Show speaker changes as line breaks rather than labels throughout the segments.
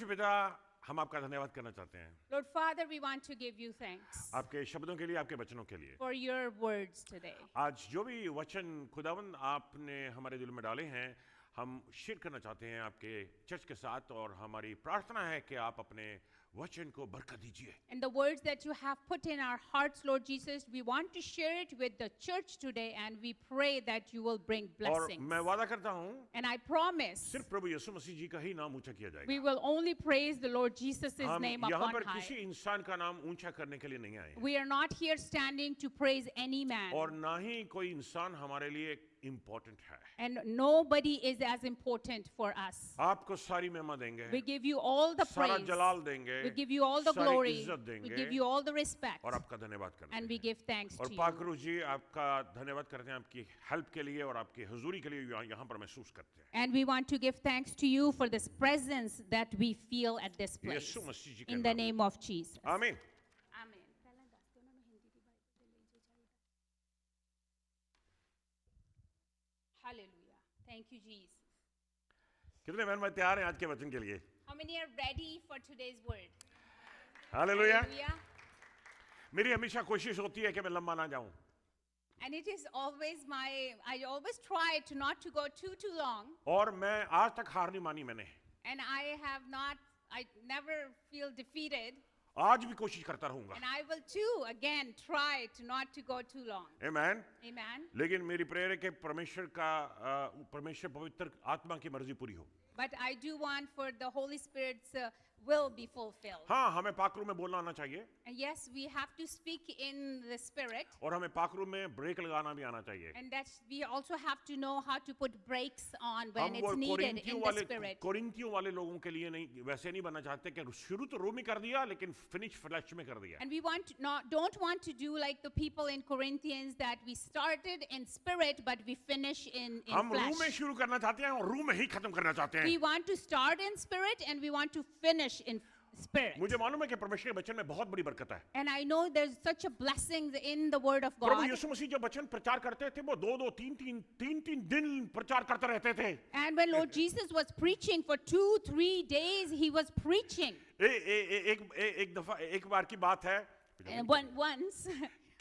परमेश्वर पिता, हम आपका धन्यवाद करना चाहते हैं
Lord Father, we want to give you thanks
आपके शब्दों के लिए, आपके वचनों के लिए।
for your words today.
आज जो भी वचन खुदावंद आपने हमारे दिल में डाले हैं, हम शेयर करना चाहते हैं आपके चर्च के साथ, और हमारी प्रार्थना है कि आप अपने वचन को बरकत दीजिए।
And the words that you have put in our hearts, Lord Jesus, we want to share it with the church today, and we pray that you will bring
और
blessings.
मैं वादा करता हूँ
And I promise
सिर्फ प्रभु यीशु मसीह जी का ही नाम ऊंचा किया जाएगा।
we will only praise the Lord Jesus'
हम
name
यहाँ
upon
पर
high.
किसी इंसान का नाम ऊंचा करने के लिए नहीं आए हैं,
We are not here standing to praise any man.
और ना ही कोई इंसान हमारे लिए इम्पोर्टेंट है।
And nobody is as important for us.
आपको सारी महिमा देंगे,
We give you all the
सारा
praise.
जलाल देंगे,
We give you all the
सारी
glory.
इज्जत
We
देंगे,
give you all the respect.
और आपका धन्यवाद करते
And we
हैं।
give thanks
और
to you.
पाकरू जी, आपका धन्यवाद करते हैं आपकी हेल्प के लिए और आपकी हुजूरी के लिए यहाँ पर महसूस करते हैं।
And we want to give thanks to you for this presence that we feel at this place.
यीशु मसीह जी के
In the
नाम में।
name of Jesus.
आमीन।
Amen. Hallelujah. Thank you, Jesus.
कितने बहन भाई तैयार हैं आज के वचन के लिए?
How many are ready for today's word?
Hallelujah.
Hallelujah.
मेरी हमेशा कोशिश होती है कि मैं लंबा ना जाऊं,
And it is always I always try to not to go too long.
और मैं आज तक हार नहीं मानी मैंने।
And I never feel defeated.
आज भी कोशिश करता रहूंगा।
And I will too, again, try to not to go too long.
आमीन।
Amen.
लेकिन मेरी प्रेयर है कि परमेश्वर पवित्र आत्मा की मर्जी पूरी हो।
But I do want for the Holy Spirit's will be fulfilled.
हाँ, हमें पाकरू में बोलना आना चाहिए,
And yes, we have to speak in the Spirit.
और हमें पाकरू में ब्रेक लगाना भी आना चाहिए।
And that we also have to know how to put brakes on when
हम
it's
वो
needed in the Spirit.
कोरिन्थियों वाले लोगों के लिए नहीं, वैसे नहीं बनना चाहते कि शुरू तो रोमी कर दिया लेकिन फिनिश फ्लैश में कर दिया।
And we don't want to do like the people in Corinthians, that we started in spirit but we finish in
हम रूम में
flesh.
शुरू करना चाहते हैं और रूम में ही खत्म करना चाहते
We
हैं।
want to start in spirit and we want to finish in spirit.
मुझे मालूम है कि परमेश्वर के वचन में बहुत बड़ी बरकत है।
And I know there's such a blessing in the word of
Prabhu
God.
यीशु मसीह जब वचन प्रचार करते थे, वो दो तीन दिन प्रचार करते रहते थे।
And when Lord Jesus was preaching for 2-3 days, he was preaching.
एक दफा एक बार की बात है
And once,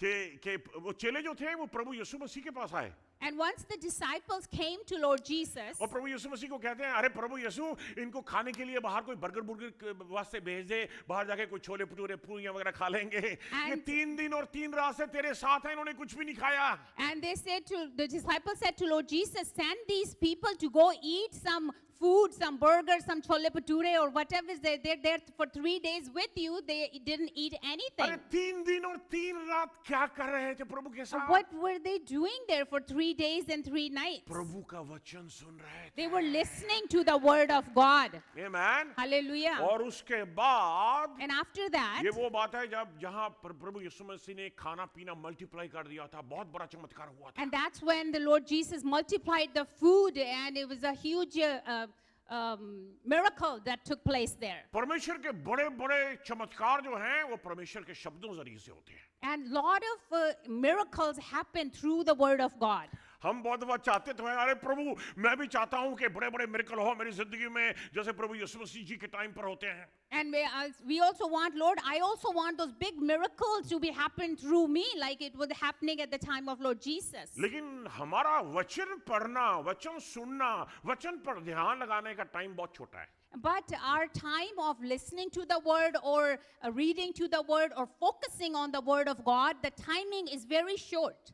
कि वो चेले जो थे वो प्रभु यीशु मसीह के पास आए,
and once the disciples came to Lord Jesus,
और प्रभु यीशु मसीह को कहते हैं, अरे प्रभु यीशु, इनको खाने के लिए बाहर कोई बर्गर बुर्गर वास्ते भेज दे, बाहर जाके कोई छोले भटूरे पूरियां वगैरह खा लेंगे। ये 3 दिन और 3 रात से तेरे साथ हैं, इन्होंने कुछ भी नहीं खाया।
and the disciples said to Lord Jesus, send these people to go eat some food, some burgers, some chole bhature or whatever is there. They're there for 3 days with you. They didn't eat anything.
अरे 3 दिन और 3 रात क्या कर रहे थे प्रभु के साथ?
What were they doing there for 3 days and 3 nights?
प्रभु का वचन सुन रहे थे।
They were listening to the word of God.
आमीन।
Hallelujah.
और उसके बाद
And after that,
ये वो बात है जब जहां प्रभु यीशु मसीह ने खाना पीना मल्टीप्लाई कर दिया था, बहुत बड़ा चमत्कार हुआ था।
and that's when the Lord Jesus multiplied the food, and it was a huge miracle that took place there.
परमेश्वर के बड़े बड़े चमत्कार जो हैं वो परमेश्वर के शब्दों जरिए से होते हैं।
And lot of miracles happen through the word of God.
हम बहुत बार चाहते तो हैं, अरे प्रभु मैं भी चाहता हूं कि बड़े बड़े मिरेकल हो मेरी जिंदगी में, जैसे प्रभु यीशु मसीह जी के टाइम पर होते हैं।
And we also want, Lord, I also want those big miracles to be happen through me, like it was happening at the time of Lord Jesus.
लेकिन हमारा वचन पढ़ना, वचन सुनना, वचन पर ध्यान लगाने का टाइम बहुत छोटा है।
But our time of listening to the word or reading to the word or focusing on the word of God, the timing is very short.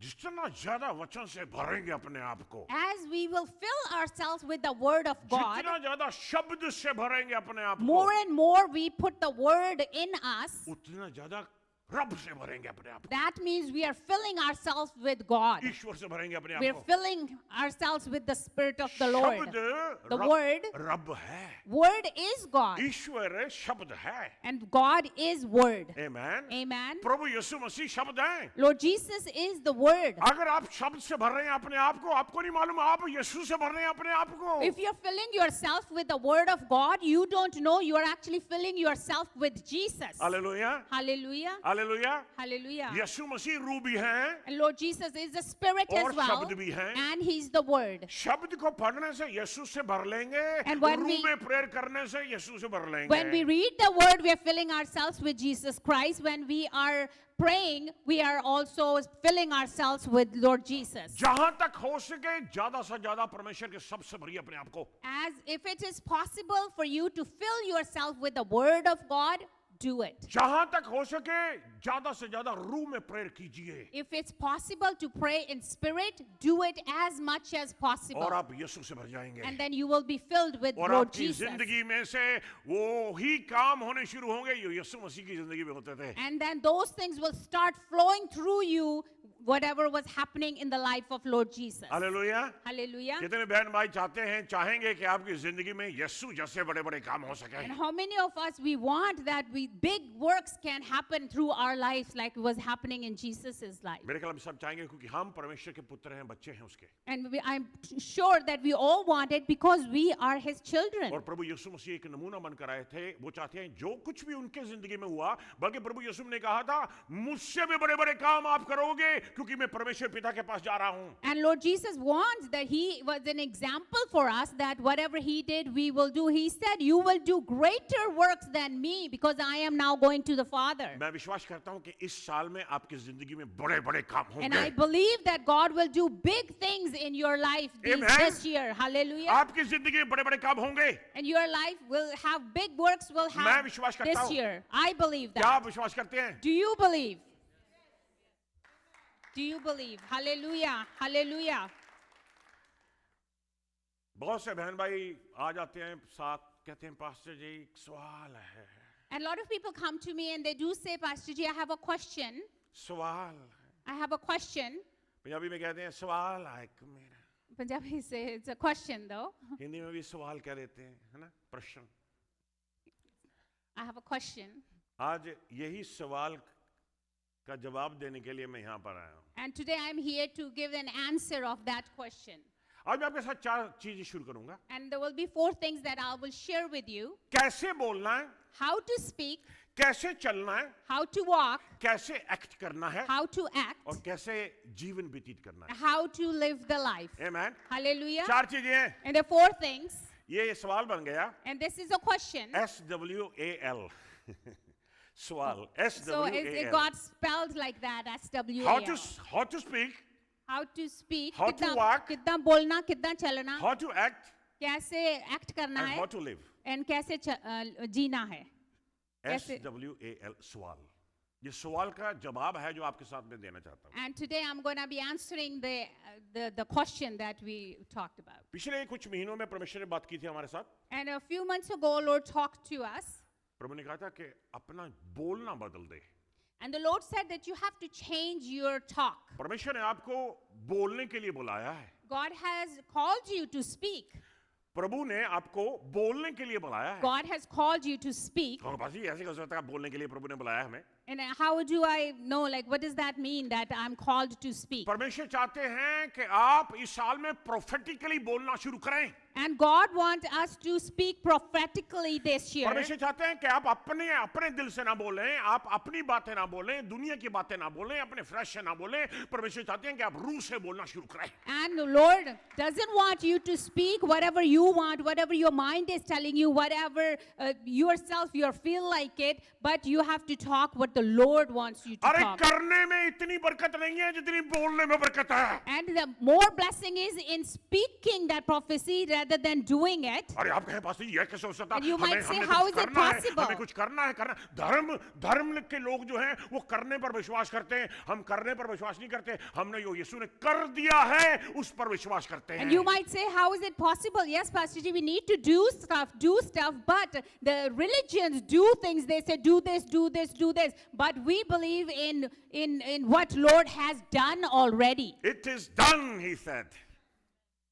जितना ज्यादा वचन से भरेंगे अपने आप को,
As we will fill ourselves with the word of God,
जितना ज्यादा शब्द से भरेंगे अपने आप
more
को,
and more we put the word in us.
उतना ज्यादा रब से भरेंगे अपने आप को,
That means we are filling ourselves with God.
ईश्वर से भरेंगे अपने
We
आप
are
को।
filling ourselves with the Spirit of the Lord.
शब्द
The word,
रब है,
word is God,
ईश्वर शब्द है।
and God is word.
आमीन।
Amen.
प्रभु यीशु मसीह शब्द है।
Lord Jesus is the word.
अगर आप शब्द से भर रहे हैं अपने आप को, आपको नहीं मालूम आप यीशु से भर रहे हैं अपने आप को।
If you're filling yourself with the word of God, you don't know you are actually filling yourself with Jesus.
Hallelujah,
Hallelujah.
Hallelujah. Hallelujah.
Hallelujah.
यीशु मसीह रूह भी हैं
And Lord Jesus is the Spirit
और
as well.
शब्द भी हैं।
And He's the Word.
शब्द को पढ़ने से यीशु से भर लेंगे,
And when
रूह
we-
में प्रेयर करने से यीशु से भर लेंगे।
When we read the Word, we are filling ourselves with Jesus Christ. When we are praying, we are also filling ourselves with Lord Jesus.
जहां तक हो सके ज्यादा से ज्यादा परमेश्वर के सबसे भरिए अपने आप को।
As if it is possible for you to fill yourself with the Word of God, do it.
जहां तक हो सके ज्यादा से ज्यादा रूह में प्रेयर कीजिए
If it's possible to pray in spirit, do it as much as possible.
और आप यीशु से भर जाएंगे
And then you will be filled with
और
Lord
आपकी
Jesus.
जिंदगी में से वो ही काम होने शुरू होंगे जो यीशु मसीह की जिंदगी में होते थे।
And then those things will start flowing through you, whatever was happening in the life of Lord Jesus.
Hallelujah.
Hallelujah.
कितने बहन भाई चाहेंगे कि आपकी जिंदगी में यीशु जैसे बड़े-बड़े काम हो सके।
And how many of us we want that big works can happen through our lives like was happening in Jesus' life.
मेरे ख्याल में सब चाहेंगे क्योंकि हम परमेश्वर के पुत्र हैं, बच्चे हैं उसके।
And I'm sure that we all want it because we are His children.
और प्रभु यीशु मसीह एक नमूना बनकर आए थे। वो चाहते हैं जो कुछ भी उनके जिंदगी में हुआ, बल्कि प्रभु यीशु ने कहा था मुझसे भी बड़े-बड़े काम आप करोगे क्योंकि मैं परमेश्वर पिता के पास जा रहा हूं।
And Lord Jesus wants that He was an example for us that whatever He did, we will do. He said, you will do greater works than me because I am now going to the Father.
मैं विश्वास करता हूं कि इस साल में आपकी जिंदगी में बड़े-बड़े काम
And I
होंगे।
believe that God will do big things in your life
Amen.
this year. Hallelujah.
आपकी जिंदगी में बड़े-बड़े काम होंगे।
And your life will have big works will
मैं
have
विश्वास करता
this
हूं।
year. I believe
क्या आप
that.
विश्वास करते हैं?
Do you believe? Do you believe? Hallelujah. Hallelujah.
बहुत से बहन भाई आ जाते हैं साथ कहते हैं पास्टर जी एक सवाल है।
And a lot of people come to me and they do say, Pastor Ji, I have a question.
सवाल
I have a question.
Punjabi में कहते हैं सवाल है एक मेरा।
Punjabi say it's a question though.
Hindi में भी सवाल कह देते हैं, है ना? प्रश्न।
I have a question.
आज यही सवाल का जवाब देने के लिए मैं यहाँ पर आया हूँ।
And today I'm here to give an answer of that question.
आज मैं आपके साथ 4 चीजें शुरू करूंगा।
And there will be 4 things that I will share with you.
कैसे बोलना है,
How to speak,
कैसे चलना है,
how to walk,
कैसे एक्ट करना है
how to act,
और कैसे जीवन व्यतीत करना है।
how to live the life.
Amen.
Hallelujah.
4 चीजें हैं।
And the 4 things.
ये सवाल बन गया
And this is a question.
SWAL सवाल
So it
SWAL
got spelled like that,
how
SWAL.
to speak,
How to speak,
How to
कितना
walk,
कितना बोलना, कितना चलना,
how to act
कैसे act करना
and how
है,
to live।
and कैसे जीना है. कैसे-
SWAL सवाल। ये सवाल का जवाब है जो आपके साथ में देना चाहता हूँ।
And today I'm going to be answering the question that we talked about.
पिछले कुछ महीनों में परमेश्वर ने बात की थी हमारे साथ।
And a few months ago, Lord talked to us.
प्रभु ने कहा था कि अपना बोलना बदल दे।
And the Lord said that you have to change your talk.
परमेश्वर ने आपको बोलने के लिए बुलाया है।
God has called you to speak.
प्रभु ने आपको बोलने के लिए बुलाया है।
God has called you to speak.
तो बस ये ऐसे कर सकता है बोलने के लिए प्रभु ने बुलाया हमें।
And how do I know, like, what does that mean that I'm called to speak?
परमेश्वर चाहते हैं कि आप इस साल में प्रोफेटिकली बोलना शुरू करें।
And God wants us to speak prophetically this year.
परमेश्वर चाहते हैं कि आप अपने दिल से ना बोलें, आप अपनी बातें ना बोलें, दुनिया की बातें ना बोलें, अपने फ्लैश से ना बोलें। परमेश्वर चाहते हैं कि आप रूह से बोलना शुरू करें।
And the Lord doesn't want you to speak whatever you want, whatever your mind is telling you, whatever yourself you feel like it, but you have to talk what the Lord wants you to
अरे
talk.
करने में इतनी बरकत नहीं है जितनी बोलने में बरकत है।
And the more blessing is in speaking that prophecy rather than doing it.
अरे आप कहें पास्टर जी ये कैसे हो सकता?
And you might say,
हमें
how
कुछ
is it
करना है,
possible?
हमें कुछ करना है। धर्म के लोग जो हैं वो करने पर विश्वास करते हैं। हम करने पर विश्वास नहीं करते। हमने जो यीशु ने कर दिया है उस पर विश्वास करते हैं।
And you might say, how is it possible? Yes, Pastor Ji, we need to do stuff, but the religions do things. They say, do this, do this, do this. But we believe in what Lord has done already.
It is done, he said.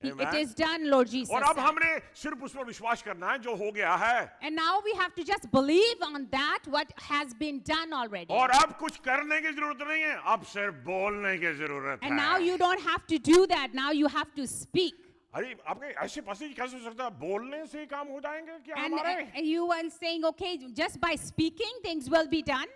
It is done, Lord Jesus
और अब
said.
हमने सिर्फ उस पर विश्वास करना है जो हो गया है।
And now we have to just believe on that, what has been done already.
और अब कुछ करने की जरूरत नहीं है, अब सिर्फ बोलने की जरूरत
And now
है।
you don't have to do that. Now you have to speak.
अरे आपके ऐसे पास्टर कैसे हो सकता है? बोलने से ही काम हो जाएंगे क्या
And
हमारे?
you are saying, okay, just by speaking, things will be done.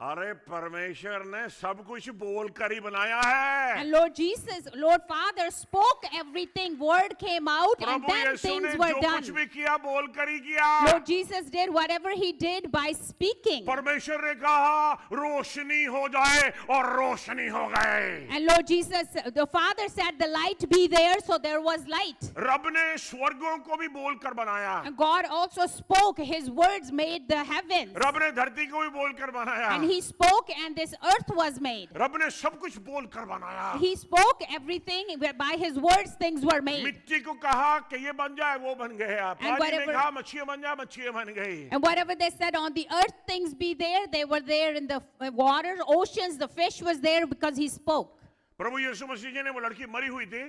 अरे परमेश्वर ने सब कुछ बोल कर ही बनाया है।
And Lord Jesus, Lord Father spoke everything, word came out, and
Prabhu
then
यीशु ने
things were
जो
done.
कुछ भी किया बोल कर ही किया।
Lord Jesus did whatever he did by speaking.
परमेश्वर ने कहा रोशनी हो जाए और रोशनी हो गए।
And Lord Jesus, the Father said the light be there, so there was light.
रब ने स्वर्गों को भी बोल कर बनाया।
And God also spoke, his words made the heavens.
रब ने धरती को भी बोल कर बनाया।
And he spoke and this earth was made.
रब ने सब कुछ बोल कर बनाया।
He spoke everything, by his words things were made.
मिट्टी को कहा कि ये बन जाए वो बन गया।
And
पानी ने
whatever-
कहा मच्छियां बन जाए मच्छियां बन गई।
And whatever they said on the earth, things be there, they were there in the water, oceans, the fish was there because he spoke.
प्रभु यीशु मसीह जी ने वो लड़की मरी हुई थी।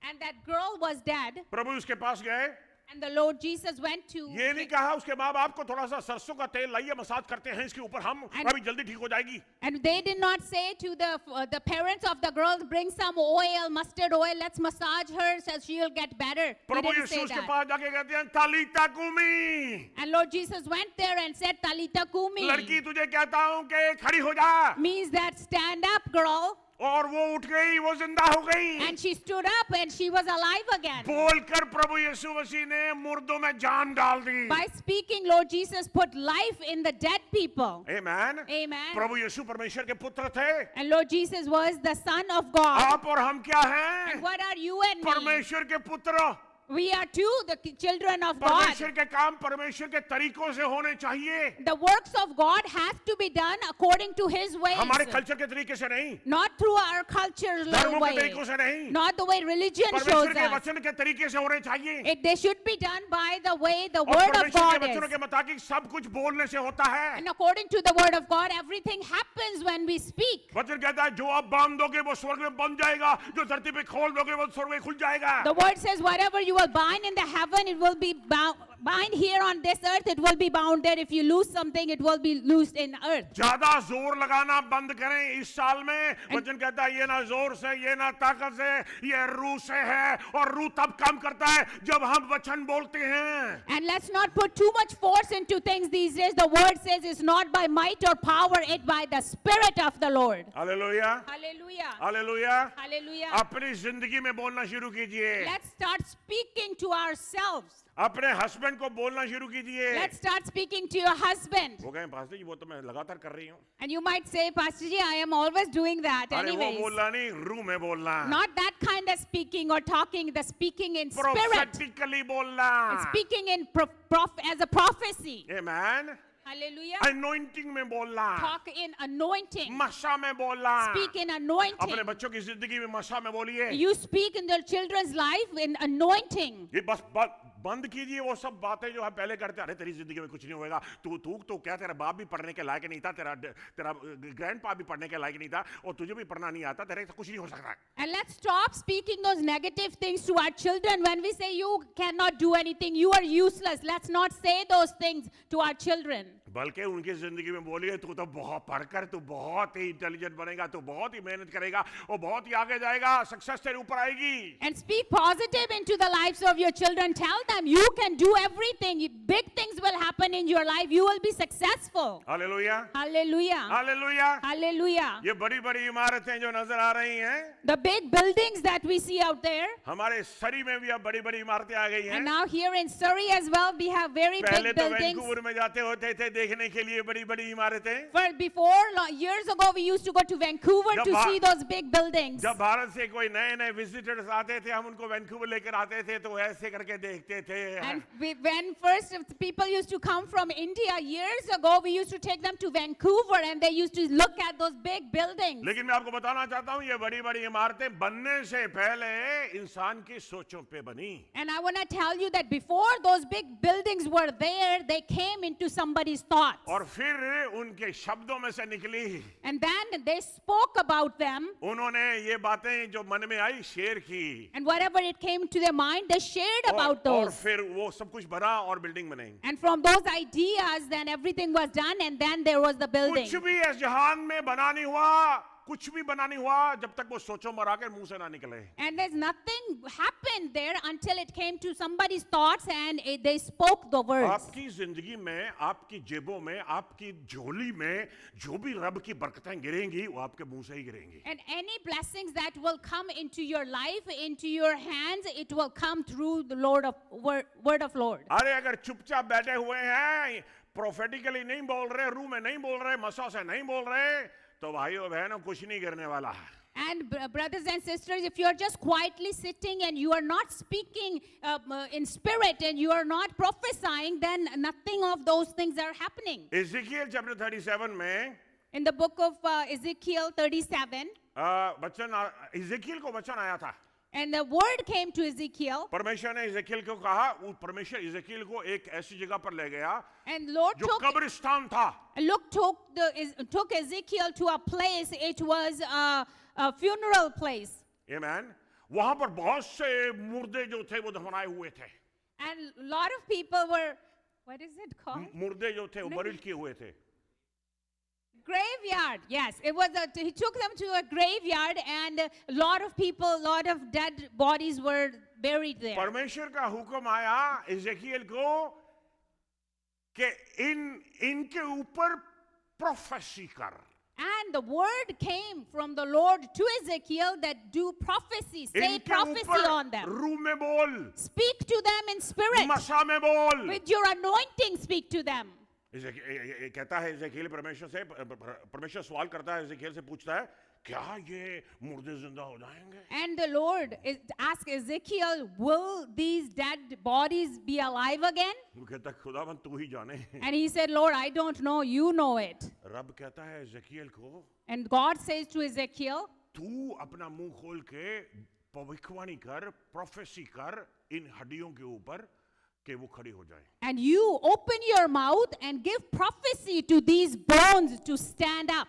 And that girl was dead,
प्रभु उसके पास गए।
and the Lord Jesus went to.
ये नहीं कहा उसके माँ बाप को थोड़ा सा सरसों का तेल लाइए मसाज करते हैं इसके ऊपर हम
And-
अभी जल्दी ठीक हो जाएगी।
And they did not say to the parents of the girl, bring some oil, mustard oil, let's massage her so she'll get better. He
Prabhu
didn't
Yeshu
say
उसके
that.
पास जाके कहते हैं तालीता कूमी।
And Lord Jesus went there and said, Talita Kumi,
लड़की तुझे कहता हूँ कि खड़ी हो जा।
means that stand up, girl.
और वो उठ गई वो जिंदा हो गई।
And she stood up and she was alive again.
बोलकर प्रभु यीशु मसीह ने मुर्दों में जान डाल दी।
By speaking, Lord Jesus put life in the dead people.
Amen.
Amen.
प्रभु यीशु परमेश्वर के पुत्र थे।
And Lord Jesus was the Son of God.
आप और हम क्या हैं?
And what are you and me?
परमेश्वर के पुत्र।
We are too the children of God.
परमेश्वर के काम परमेश्वर के तरीकों से होने चाहिए।
The works of God have to be done according to His ways.
हमारे कल्चर के तरीके से नहीं,
Not through our cultural
धर्मों के
way.
तरीकों से नहीं,
Not the way religion
परमेश्वर
shows
के
us.
वचन के तरीके से होने चाहिए।
They should be done by the way the
और
Word of
परमेश्वर के
God
वचनों
is.
के मुताबिक सब कुछ बोलने से होता है।
And according to the Word of God, everything happens when we speak.
वचन कहता है जो आप बांध दोगे वो स्वर्ग में बन जाएगा, जो धरती पे खोल दोगे वो स्वर्ग में खुल जाएगा।
The Word says, whatever you will bind in the heaven, it will be bind here on this earth, it will be bound there. If you lose something, it will be loosed in earth.
ज्यादा जोर लगाना बंद करें इस साल में। वचन कहता है ये ना जोर से ये ना ताकत से ये रूह से है और रूह तब काम करता है जब हम वचन बोलते हैं।
And let's not put too much force into things these days. The Word says it's not by might or power, it by the Spirit of the Lord.
Hallelujah
Hallelujah.
Hallelujah.
Hallelujah.
अपनी जिंदगी में बोलना शुरू कीजिए।
Let's start speaking to ourselves.
अपने husband को बोलना शुरू कीजिए।
Let's start speaking to your husband.
वो कहें पास्टर जी वो तो मैं लगातार कर रही हूँ।
And you might say, Pastor Ji, I am always doing that
अरे वो
anyways.
बोलना नहीं रूह में बोलना।
Not that kind of speaking or talking, the speaking in spirit.
Prophetically बोलना।
Speaking in as a prophecy.
Amen.
Hallelujah.
Anointing में बोलना।
Talk in anointing.
मशा में बोलना।
Speak in
अपने
anointing.
बच्चों की जिंदगी में मशा में बोलिए।
You speak in their children's life in anointing.
ये बस बंद कीजिए वो सब बातें जो हम पहले करते अरे तेरी जिंदगी में कुछ नहीं होएगा तू तू तो क्या तेरा बाप भी पढ़ने के लायक नहीं था तेरा ग्रैंडपा भी पढ़ने के लायक नहीं था और तुझे भी पढ़ना नहीं आता तेरे से कुछ नहीं हो सकता।
And let's stop speaking those negative things to our children. When we say you cannot do anything, you are useless, let's not say those things to our children.
बल्कि उनकी जिंदगी में बोलिए तू तो बहुत पढ़कर तू बहुत ही इंटेलिजेंट बनेगा तू बहुत ही मेहनत करेगा और बहुत ही आगे जाएगा सक्सेस तेरे ऊपर आएगी।
And speak positive into the lives of your children. Tell them you can do everything. Big things will happen in your life. You will be successful.
Hallelujah
Hallelujah.
Hallelujah.
Hallelujah.
ये बड़ी बड़ी इमारतें जो नजर आ रही हैं
The big buildings that we see out there.
हमारे सरी में भी अब बड़ी बड़ी इमारतें आ गई हैं।
And now here in Surrey as well, we have very
पहले
big
तो
buildings.
वैंकूवर में जाते होते थे देखने के लिए बड़ी बड़ी इमारतें।
For before, years ago, we used to go to Vancouver
जब
to
भा-
see those big buildings.
जब भारत से कोई नए नए विजिटर्स आते थे हम उनको वैंकूवर लेकर आते थे तो ऐसे करके देखते थे।
And when first people used to come from India years ago, we used to take them to Vancouver and they used to look at those big buildings.
लेकिन मैं आपको बताना चाहता हूँ ये बड़ी बड़ी इमारतें बनने से पहले इंसान की सोचों पे बनी।
And I want to tell you that before those big buildings were there, they came into somebody's thoughts.
और फिर उनके शब्दों में से निकली।
And then they spoke about them.
उन्होंने ये बातें जो मन में आई शेयर की।
And whatever it came to their mind, they shared about
और
those.
फिर वो सब कुछ बना और बिल्डिंग बनी।
And from those ideas, then everything was done and then there was the building.
कुछ भी इस जहान में बना नहीं हुआ कुछ भी बना नहीं हुआ जब तक वो सोचो मरा के मुंह से ना निकले.
And there's nothing happened there until it came to somebody's thoughts and they spoke the words.
आपकी जिंदगी में, आपकी जेबों में, आपकी झोली में जो भी रब की बरकतें गिरेंगी वो आपके मुंह से ही गिरेंगी.
And any blessings that will come into your life, into your hands, it will come through the Lord of word of Lord.
अरे अगर चुपचाप बैठे हुए हैं, प्रोफेटिकली नहीं बोल रहे, रूह में नहीं बोल रहे, मसा से नहीं बोल रहे, तो भाइयों बहनों कुछ नहीं गिरने वाला है.
And brothers and sisters, if you are just quietly sitting and you are not speaking in spirit and you are not prophesying, then nothing of those things are happening.
इज़ेकियल chapter 37 में
In the book of Ezekiel 37,
इज़ेकियल को वचन आया था.
and the word came to Ezekiel,
परमेश्वर ने इज़ेकियल को कहा, वो परमेश्वर इज़ेकियल को एक ऐसी जगह पर ले गया
and Lord
जो कब्रिस्तान था.
took Ezekiel to a place, it was a funeral place.
आमेन. वहां पर बहुत से मुर्दे जो थे वो दफनाए हुए थे.
And a lot of people were, what is it called?
मुर्दे जो थे वो बरिल किए हुए थे.
Graveyard, yes. He took them to a graveyard and a lot of people, a lot of dead bodies were buried there.
परमेश्वर का हुक्म आया इज़ेकियल को कि इनके ऊपर प्रोफेसी कर.
And the word came from the Lord to Ezekiel that do prophecy, say
इनके
prophecy
ऊपर
on them.
रूह में बोल,
Speak to them in spirit.
मसा में बोल.
With your anointing, speak to them.
कहता है इज़ेकियल परमेश्वर से, परमेश्वर सवाल करता है इज़ेकियल से, पूछता है क्या ये मुर्दे जिंदा हो जाएंगे?
And the Lord asked Ezekiel, will these dead bodies be alive again?
वो कहता है खुदावन तू ही जाने.
And he said, Lord, I don't know, you know it.
रब कहता है इज़ेकियल को,
And God says to Ezekiel,
तू अपना मुंह खोल के भविष्यवाणी कर, प्रोफेसी कर इन हड्डियों के ऊपर कि वो खड़ी हो जाए.
and you open your mouth and give prophecy to these bones to stand up.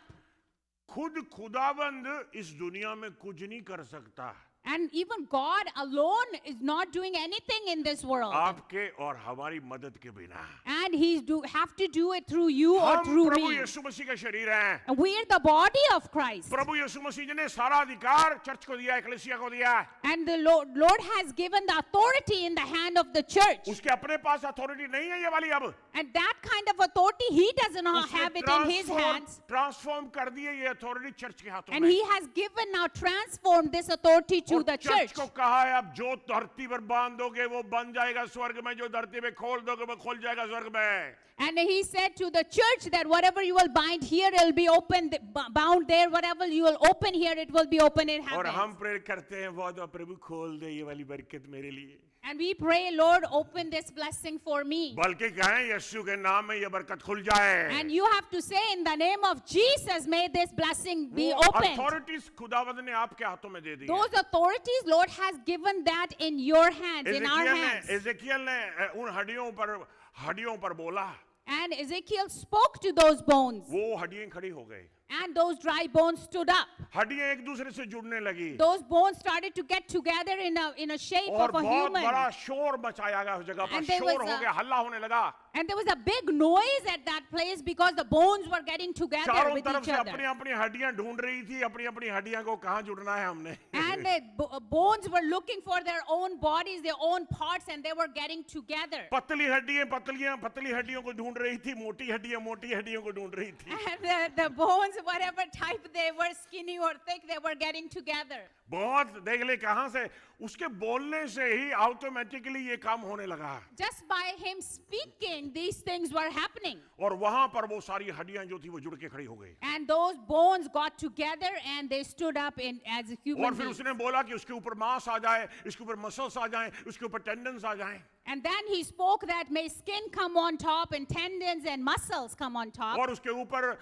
खुद खुदाबंद इस दुनिया में कुछ नहीं कर सकता.
And even God alone is not doing anything in this world.
आपके और हमारी मदद के बिना.
And He have to do it through you or
हम
through
प्रभु
me.
यीशु मसीह का शरीर हैं.
And we are the body of Christ.
प्रभु यीशु मसीह ने सारा अधिकार चर्च को दिया, एक्लेसिया को दिया.
And the Lord has given the authority in the hand of the church.
उसके अपने पास अथॉरिटी नहीं है ये वाली अब.
And that kind of authority, He does not have it in His hands.
Transform कर दिए ये अथॉरिटी चर्च के हाथों में.
And He has given now transformed this authority to the
church
church.
को कहा है अब जो धरती पर बांध दोगे वो बंध जाएगा स्वर्ग में, जो धरती पे खोल दोगे वो खोल जाएगा स्वर्ग में.
And He said to the church that whatever you will bind here, it will be open, bound there. Whatever you will open here, it will be open in
और
heaven.
हम प्रे करते हैं बहुत, प्रभु खोल दे ये वाली बरकत मेरे लिए.
And we pray, Lord, open this blessing for me.
बल्कि कहें यीशु के नाम में ये बरकत खुल जाए.
And you have to say, in the name of Jesus, may this blessing be
वो
opened.
authorities खुदावंद ने आपके हाथों में दे दी.
Those authorities, Lord has given that in your hands, in our hands.
Ezekiel ने उन हड्डियों पर बोला.
And Ezekiel spoke to those bones.
वो हड्डियां खड़ी हो गई.
And those dry bones stood up.
हड्डियां एक दूसरे से जुड़ने लगी.
Those bones started to get together in a shape
और
of a
बहुत
human.
बड़ा शोर मचाया गया उस जगह पर.
And there
शोर
was
हो गया, हल्ला होने लगा.
And there was a big noise at that place because the bones were getting together
चारों
with
तरफ
each
से
other.
अपनी अपनी हड्डियां ढूंढ रही थी, अपनी अपनी हड्डियां को कहां जुड़ना है हमने.
And the bones were looking for their own bodies, their own parts, and they were getting together.
पतली हड्डियों को ढूंढ रही थी, मोटी हड्डियों को ढूंढ रही थी.
And the bones, whatever type they were, skinny or thick, they were getting together.
बहुत देख ले कहां से उसके बोलने से ही ऑटोमेटिकली ये काम होने लगा.
Just by him speaking, these things were happening.
और वहां पर वो सारी हड्डियां जो थी वो जुड़ के खड़ी हो गई.
And those bones got together and they stood up as a human
और फिर
being.
उसने बोला कि उसके ऊपर मांस आ जाए, इसके ऊपर मसल्स आ जाएं, उसके ऊपर टेंडन्स आ जाएं.
And then he spoke that may skin come on top and tendons and muscles come on top.
और उसके ऊपर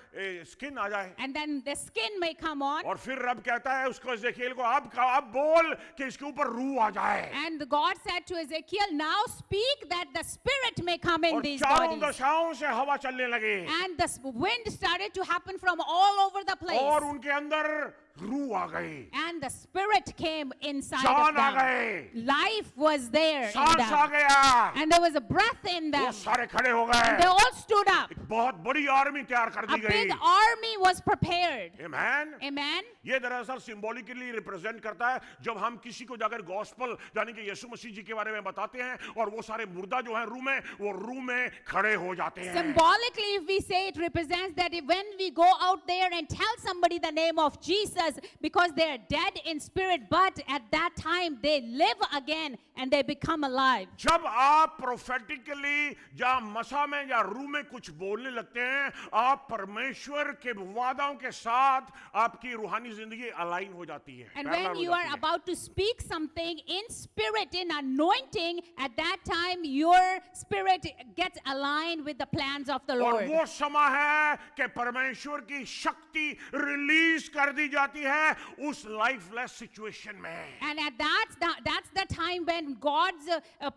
स्किन आ जाए.
And then the skin may come on.
और फिर रब कहता है उसको एजेकियल को अब बोल कि इसके ऊपर रूह आ जाए.
And God said to Ezekiel, now speak that the spirit may come in
और
these
चारों
bodies.
दिशाओं से हवा चलने लगी.
And the wind started to happen from all over the place.
और उनके अंदर रूह आ गई.
And the spirit came inside
जान
of
आ
them.
गए.
Life was there in
सांस आ
them.
गया.
And there was a breath in
वो
them.
सारे खड़े हो
And they
गए.
all stood up.
एक बहुत बड़ी आर्मी तैयार कर
A
दी
big
गई।
army was prepared.
Amen.
Amen.
ये दरअसल सिंबॉलिकली रिप्रेजेंट करता है जब हम किसी को जाकर गॉस्पल यानी कि यीशु मसीह जी के बारे में बताते हैं और वो सारे मुर्दा जो है रूम में वो रूम में खड़े हो जाते हैं।
Symbolically, if we say, it represents that when we go out there and tell somebody the name of Jesus, because they are dead in spirit, but at that time they live again and they become alive.
जब आप prophetically या मसा में या रूह में कुछ बोलने लगते हैं, आप परमेश्वर के वादाओं के साथ आपकी रूहानी जिंदगी अलाइन हो जाती है।
And
पैरेलल
when
हो
you
जाती
are
है।
about to speak something in spirit, in anointing, at that time your spirit gets aligned with the plans of the
और
Lord.
वो समय है कि परमेश्वर की शक्ति रिलीज कर दी जाती है उस लाइफलेस सिचुएशन में।
And at that's the time when God's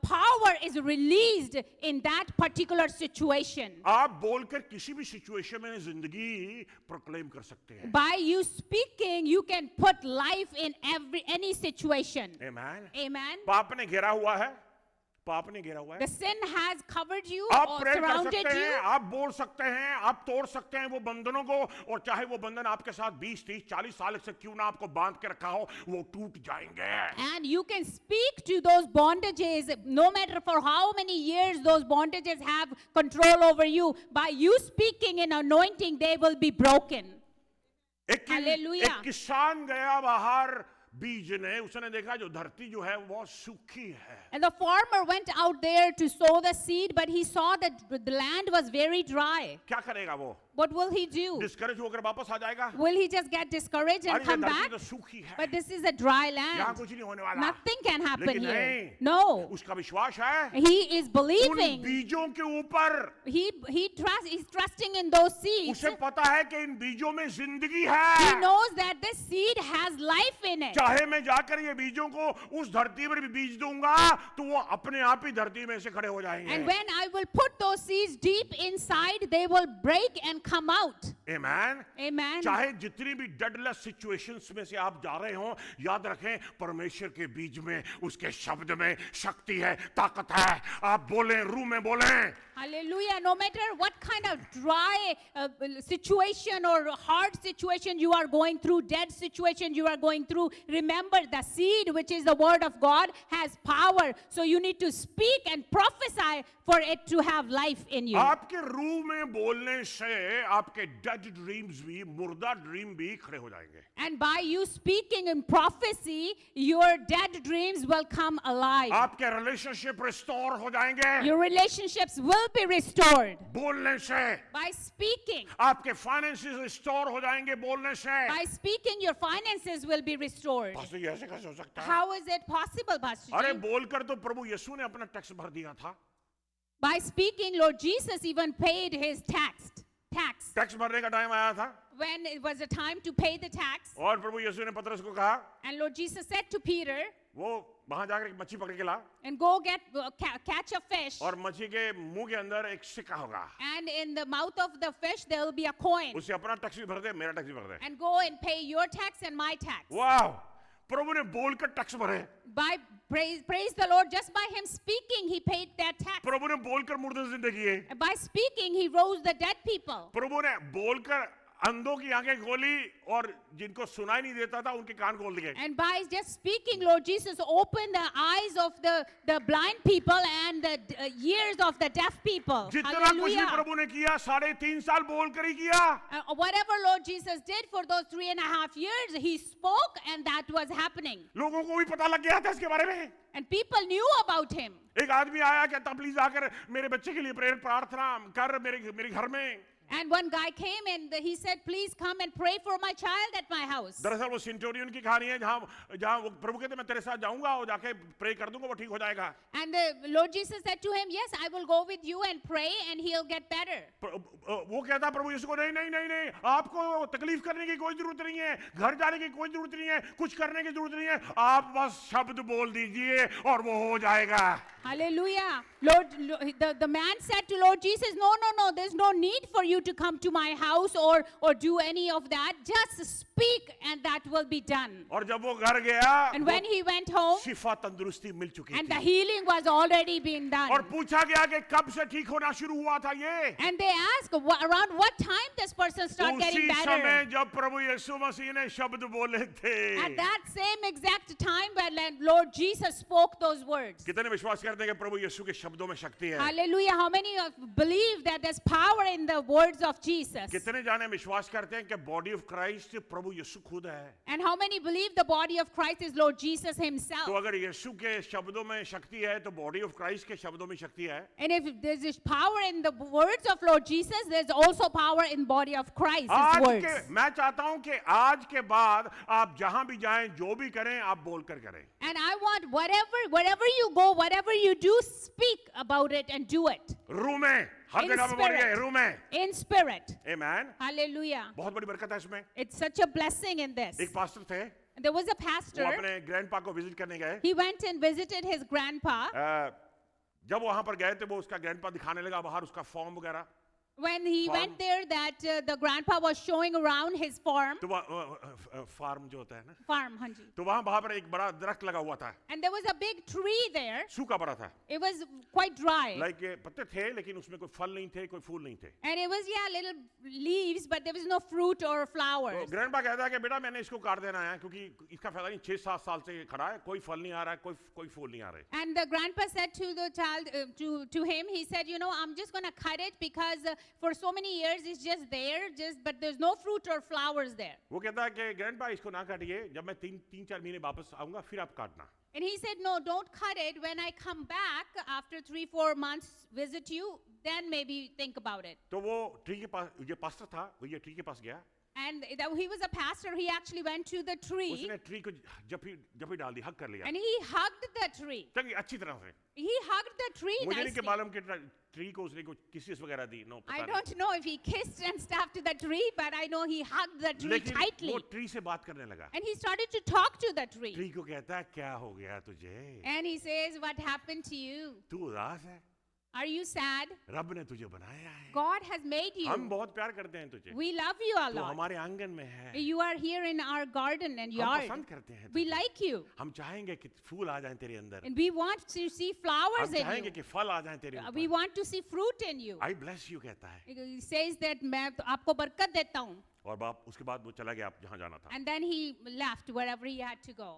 power is released in that particular situation.
आप बोलकर किसी भी सिचुएशन में जिंदगी प्रोक्लेम कर सकते हैं।
By you speaking, you can put life in any situation.
Amen.
Amen.
पाप ने घेरा हुआ है, पाप ने घेरा हुआ है।
The sin has covered you
आप
or
प्रे कर
surrounded
सकते हैं,
you.
आप बोल सकते हैं, आप तोड़ सकते हैं वो बंधनों को, और चाहे वो बंधन आपके साथ 20, 30, 40 साल से क्यों ना आपको बांध के रखा हो, वो टूट जाएंगे।
And you can speak to those bondages, no matter for how many years those bondages have control over you. By you speaking in anointing, they will be broken. Hallelujah.
एक किसान गया बाहर बीज ने, उसने देखा जो धरती जो है वो सूखी है।
And the farmer went out there to sow the seed, but he saw that the land was very dry.
क्या करेगा वो?
What will he do?
Discourage होकर वापस आ जाएगा?
Will he just get discouraged and
अरे ये
come
धरती
back?
तो सूखी है,
But this is a dry
यहाँ
land.
कुछ नहीं होने वाला।
Nothing can happen
लेकिन
here.
नहीं,
No.
उसका विश्वास है
He is
उन
believing.
बीजों के ऊपर।
He's trusting in those seeds.
उसे पता है कि इन बीजों में जिंदगी
He
है।
knows that this seed has life in it.
चाहे मैं जाकर ये बीजों को उस धरती पर भी बीज दूंगा तो वो अपने आप ही धरती में से खड़े हो जाएंगे।
And when I will put those seeds deep inside, they will break and come out.
Amen.
Amen.
चाहे जितनी भी डेडलेस सिचुएशंस में से आप जा रहे हो, याद रखें परमेश्वर के बीज में, उसके शब्द में शक्ति है, ताकत है। आप बोलें, रूह में बोलें।
Hallelujah. No matter what kind of dry situation or hard situation you are going through, dead situation you are going through, remember the seed, which is the word of God, has power. So you need to speak and prophesy for it to have life in you.
आपके रूह में बोलने से आपके dead dreams भी, मुर्दा dream भी खड़े हो जाएंगे।
And by you speaking in prophecy, your dead dreams will come alive.
आपके रिलेशनशिप रिस्टोर हो जाएंगे
Your relationships will be restored
बोलने से।
by speaking.
आपके फाइनेंसेस रिस्टोर हो जाएंगे बोलने से।
By speaking, your finances will be restored.
Pastor ये ऐसे कैसे हो सकता है?
How is it possible, Pastor
अरे
Ji?
बोलकर तो प्रभु यीशु ने अपना टैक्स भर दिया था।
By speaking, Lord Jesus even paid his tax.
Tax भरने का टाइम आया था
When it was a time to pay the tax,
और प्रभु यीशु ने पतरस को कहा
and Lord Jesus said to Peter,
वो वहां जाकर एक मच्छी पकड़ के ला
and go catch a fish,
और मच्छी के मुंह के अंदर एक सिक्का होगा,
and in the mouth of the fish there will be a coin,
उससे अपना टैक्स भी भर दे, मेरा टैक्स भी भर दे।
and go and pay your tax and my tax.
वाह, प्रभु ने बोलकर टैक्स भरे।
By praise the Lord, just by him speaking, he paid that tax.
प्रभु ने बोलकर मुर्दे जिंदगी है।
And by speaking, he rose the dead people.
प्रभु ने बोलकर अंधों की आंखें खोली और जिनको सुनाई नहीं देता था उनके कान खोल दिए।
And by just speaking, Lord Jesus opened the eyes of the blind people and the ears of the deaf people.
जितना कुछ भी
Hallelujah.
प्रभु ने किया 3.5 साल बोलकर ही किया।
Whatever Lord Jesus did for those 3.5 years, he spoke and that was happening.
लोगों को भी पता लग गया था इसके बारे में।
And people knew about him.
एक आदमी आया, कहता प्लीज आकर मेरे बच्चे के लिए प्रार्थना कर मेरे घर में।
And one guy came and he said, please come and pray for my child at my house.
दरअसल वो सेंटोरियन की कहानी है जहाँ वो प्रभु कहते मैं तेरे साथ जाऊंगा और जाके प्रे कर दूंगा, वो ठीक हो जाएगा।
And the Lord Jesus said to him, yes, I will go with you and pray and he'll get better.
वो कहता प्रभु यीशु को नहीं नहीं नहीं नहीं, आपको तकलीफ करने की कोई जरूरत नहीं है, घर जाने की कोई जरूरत नहीं है, कुछ करने की जरूरत नहीं है, आप बस शब्द बोल दीजिए और वो हो जाएगा।
Hallelujah. The man said to Lord Jesus, no, there's no need for you you to come to my house or do any of that. Just speak and that will be done.
और जब वो घर गया
And when he went home,
शिफा तंदुरुस्ती मिल चुकी
and the
थी
healing was already been done.
और पूछा गया कि कब से ठीक होना शुरू हुआ था ये
And they asked, around what time this person started getting
उसी समय
better?
जब प्रभु यीशु मसीह ने शब्द बोले थे
At that same exact time when Lord Jesus spoke those words.
कितने विश्वास करते हैं कि प्रभु यीशु के शब्दों में शक्ति है
Hallelujah. How many of believe that there's power in the words of Jesus?
कितने जाने विश्वास करते हैं कि बॉडी ऑफ क्राइस्ट प्रभु यीशु खुद है
And how many believe the body of Christ is Lord Jesus himself?
तो अगर यीशु के शब्दों में शक्ति है तो बॉडी ऑफ क्राइस्ट के शब्दों में शक्ति है
And if there's this power in the words of Lord Jesus, there's also power in body of Christ. His
आज
words.
के मैं चाहता हूं कि आज के बाद आप जहां भी जाएं जो भी करें आप बोलकर करें
And I want wherever you go, whatever you do, speak about it and do it.
रूह में हर
In
जगह पे बोलिए
spirit.
रूह में
In spirit.
Amen
Hallelujah.
बहुत बड़ी बरकत है इसमें
It's such a blessing in this.
एक पास्टर थे
There was a
वो
pastor.
अपने ग्रैंडपा को विजिट करने गए
He went and visited his grandpa.
जब वहां पर गए थे वो उसका ग्रैंडपा दिखाने लगा बाहर उसका फॉर्म वगैरह
When he
Farm.
went there, that the grandpa was showing around his farm.
तो फार्म जो होता है ना
Farm, हाँ जी.
तो वहां पर एक बड़ा दरख्त लगा हुआ था
And there was a big tree there.
सूखा पड़ा था
It was quite dry.
Like पत्ते थे लेकिन उसमें कोई फल नहीं थे कोई फूल नहीं थे
And it was, little leaves, but there was no fruit or
तो
flowers.
ग्रैंडपा कहता है कि बेटा मैंने इसको काट देना है क्योंकि इसका फायदा नहीं 6-7 साल से ये खड़ा है कोई फल नहीं आ रहा है कोई फूल नहीं आ रहे
And the grandpa said to the child, to him, he said, I'm just going to cut it because for so many years it's just there, but there's no fruit or flowers there.
वो कहता है कि grandpa इसको ना काटिए जब मैं 3-4 महीने वापस आऊंगा फिर आप काटना
And he said, no, don't cut it. When I come back after 3-4 months visit you, then maybe think about it.
तो वो ट्री के पास ये पास्टर था वो ये ट्री के पास गया
And he was a pastor. He actually went to the tree
उसने ट्री को जफी डाल दी हक कर लिया
and he hugged the tree.
चंगी अच्छी तरह से
He hugged the tree
मुझे नहीं कि
nicely.
मालूम कि ट्री को उसने कुछ किसिस वगैरह दी नो
I
पता
don't know if he kissed and stuff to the tree, but I know he hugged the
नहीं
tree
लेकिन
tightly.
वो ट्री से बात करने लगा
And he started to talk to the tree.
Tree को कहता है क्या हो गया तुझे
And he says, what happened to you?
तू उदास है
Are you sad?
रब ने तुझे बनाया है
God has made
हम
you.
बहुत प्यार करते हैं तुझे
We love you a
तू
lot.
हमारे आंगन में है
You are here in our garden and
हम
yard.
पसंद करते हैं
We
तुझे।
like you.
हम चाहेंगे कि फूल आ जाएं तेरे अंदर
And we want to see flowers
हम
in
चाहेंगे
you.
कि फल आ जाएं तेरे
We
ऊपर
want to see fruit in you.
I bless you कहता है
He says that मैं तो आपको बरकत देता हूँ.
और बाप उसके बाद वो चला गया आप जहाँ जाना था
And then he left wherever he had to go.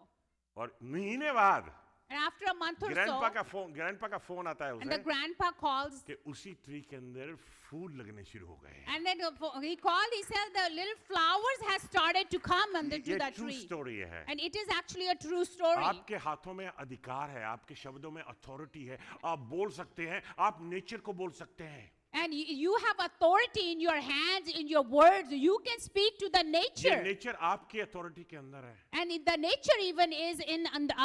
और महीने बाद
And after a month or so,
grandpa का फोन आता है
and the
उसे
grandpa calls,
कि उसी ट्री के अंदर फूल लगने शुरू हो गए हैं।
and then he called, he said the little flowers has started to come under to
ये
that
ट्रू
tree.
स्टोरी है
And it is actually a true story.
आपके हाथों में अधिकार है आपके शब्दों में अथॉरिटी है आप बोल सकते हैं आप नेचर को बोल सकते हैं
And you have authority in your hands, in your words. You can speak to the
ये
nature.
नेचर आपकी अथॉरिटी के अंदर है
And the nature even is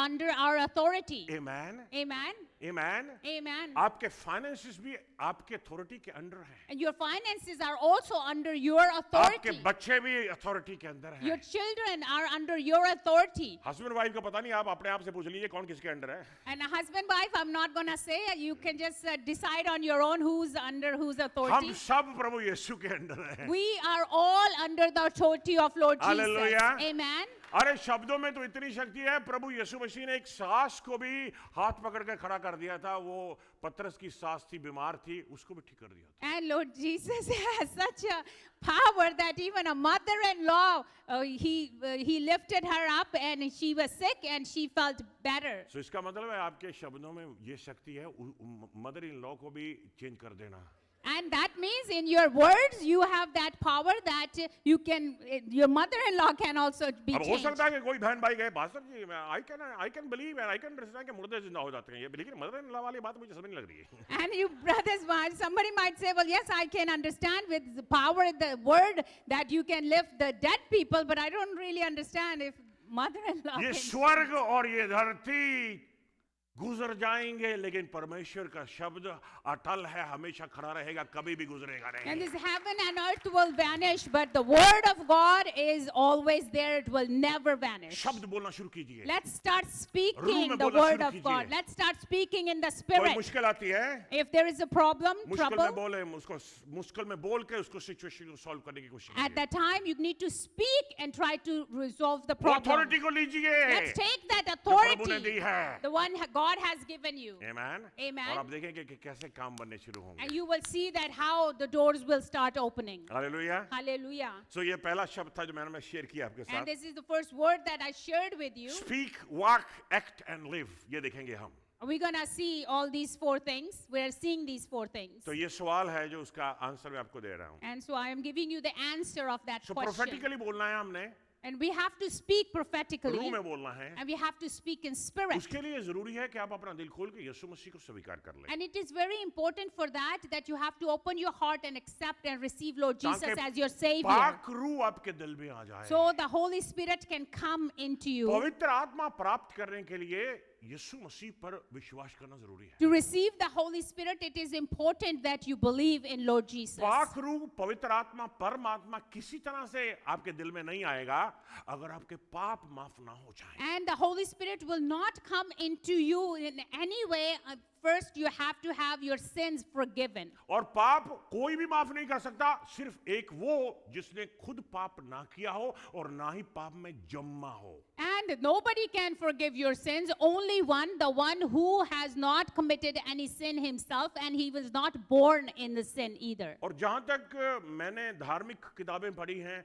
under our authority.
Amen
Amen.
Amen
Amen.
आपके फाइनेंसेस भी आपके authority के under हैं
And your finances are also under your
आपके
authority.
बच्चे भी अथॉरिटी के अंदर
Your
हैं
children are under your authority.
Husband wife को पता नहीं आप अपने आप से पूछ लीजिए कौन किसके अंडर है
And a husband, wife, I'm not going to say. You can just decide on your own who's under whose
हम
authority.
सब प्रभु यीशु के अंडर हैं
We are all under the authority of Lord Jesus.
Hallelujah.
Amen.
अरे शब्दों में तो इतनी शक्ति है प्रभु यीशु मसीह ने एक सास को भी हाथ पकड़ कर खड़ा कर दिया था वो पतरस की सास थी बीमार थी उसको भी ठीक कर दिया था
And Lord Jesus has such a power that even a mother-in-law, he lifted her up and she was sick and she felt better.
सो इसका मतलब है आपके शब्दों में ये शक्ति है मदर इन लॉ को भी चेंज कर देना
And that means in your words you have that power that you can, your mother-in-law can also be
अब हो
changed.
सकता है कि कोई बहन भाई गए pastor ji I can believe and I can understand कि मुर्दे जिंदा हो जाते हैं ये लेकिन मदर इन लॉ वाली बात मुझे समझ नहीं लग रही है
And you brothers, somebody might say, well, yes, I can understand with the power in the word that you can lift the dead people, but I don't really understand if mother-in-law
ये
can.
स्वर्ग और ये धरती गुजर जाएंगे, लेकिन परमेश्वर का शब्द अटल है, हमेशा खड़ा रहेगा, कभी भी गुजरेगा
And
नहीं।
this heaven and earth will vanish, but the word of God is always there. It will never vanish.
शब्द बोलना शुरू कीजिए।
Let's start speaking
में
the
बोलना
word
शुरू
of God.
कीजिए।
Let's start speaking in the
कोई
spirit.
मुश्किल आती है,
If there is a problem,
मुश्किल में
trouble,
बोले, उसको मुश्किल में बोल के उसको सिचुएशन को सॉल्व करने की कोशिश
at
कीजिए।
that time you need to speak and try to resolve the problem.
Authority को लीजिए
Let's take that
जो प्रभु ने
authority,
दी है।
the one God has given you.
Amen?
Amen.
और आप देखेंगे कि कैसे काम बनने शुरू होंगे।
And you will see that how the doors will start opening.
Hallelujah.
Hallelujah.
सो ये पहला शब्द था जो मैंने शेयर किया आपके
And
साथ।
this is the first word that I shared with you.
Speak, walk, act and live, ये देखेंगे हम।
We're gonna see all these four things. We're seeing these four things.
तो ये सवाल है जो उसका आंसर मैं आपको दे रहा हूँ।
And so I am giving you the answer of that
so
question.
Prophetically बोलना है हमने,
And we have to speak prophetically.
रूह में बोलना है।
And we have to speak in spirit.
उसके लिए जरूरी है कि आप अपना दिल खोल के यीशु मसीह को स्वीकार कर लें।
And it is very important for that you have to open your heart and accept and receive Lord Jesus
ताकि
as your Savior.
पाक रूह आपके दिल में आ जाए।
So the Holy Spirit can come into you.
पवित्र आत्मा प्राप्त करने के लिए यीशु मसीह पर विश्वास करना जरूरी है।
To receive the Holy Spirit, it is important that you believe in Lord Jesus.
पाक रूह, पवित्र आत्मा, परमात्मा किसी तरह से आपके दिल में नहीं आएगा अगर आपके पाप माफ ना हो जाए।
And the Holy Spirit will not come into you in any way. First, you have to have your sins forgiven.
और पाप कोई भी माफ नहीं कर सकता, सिर्फ एक वो जिसने खुद पाप ना किया हो और ना ही पाप में जम्मा हो।
And nobody can forgive your sins. Only one, the one who has not committed any sin himself, and he was not born in the sin either.
और जहां तक मैंने धार्मिक किताबें पढ़ी हैं,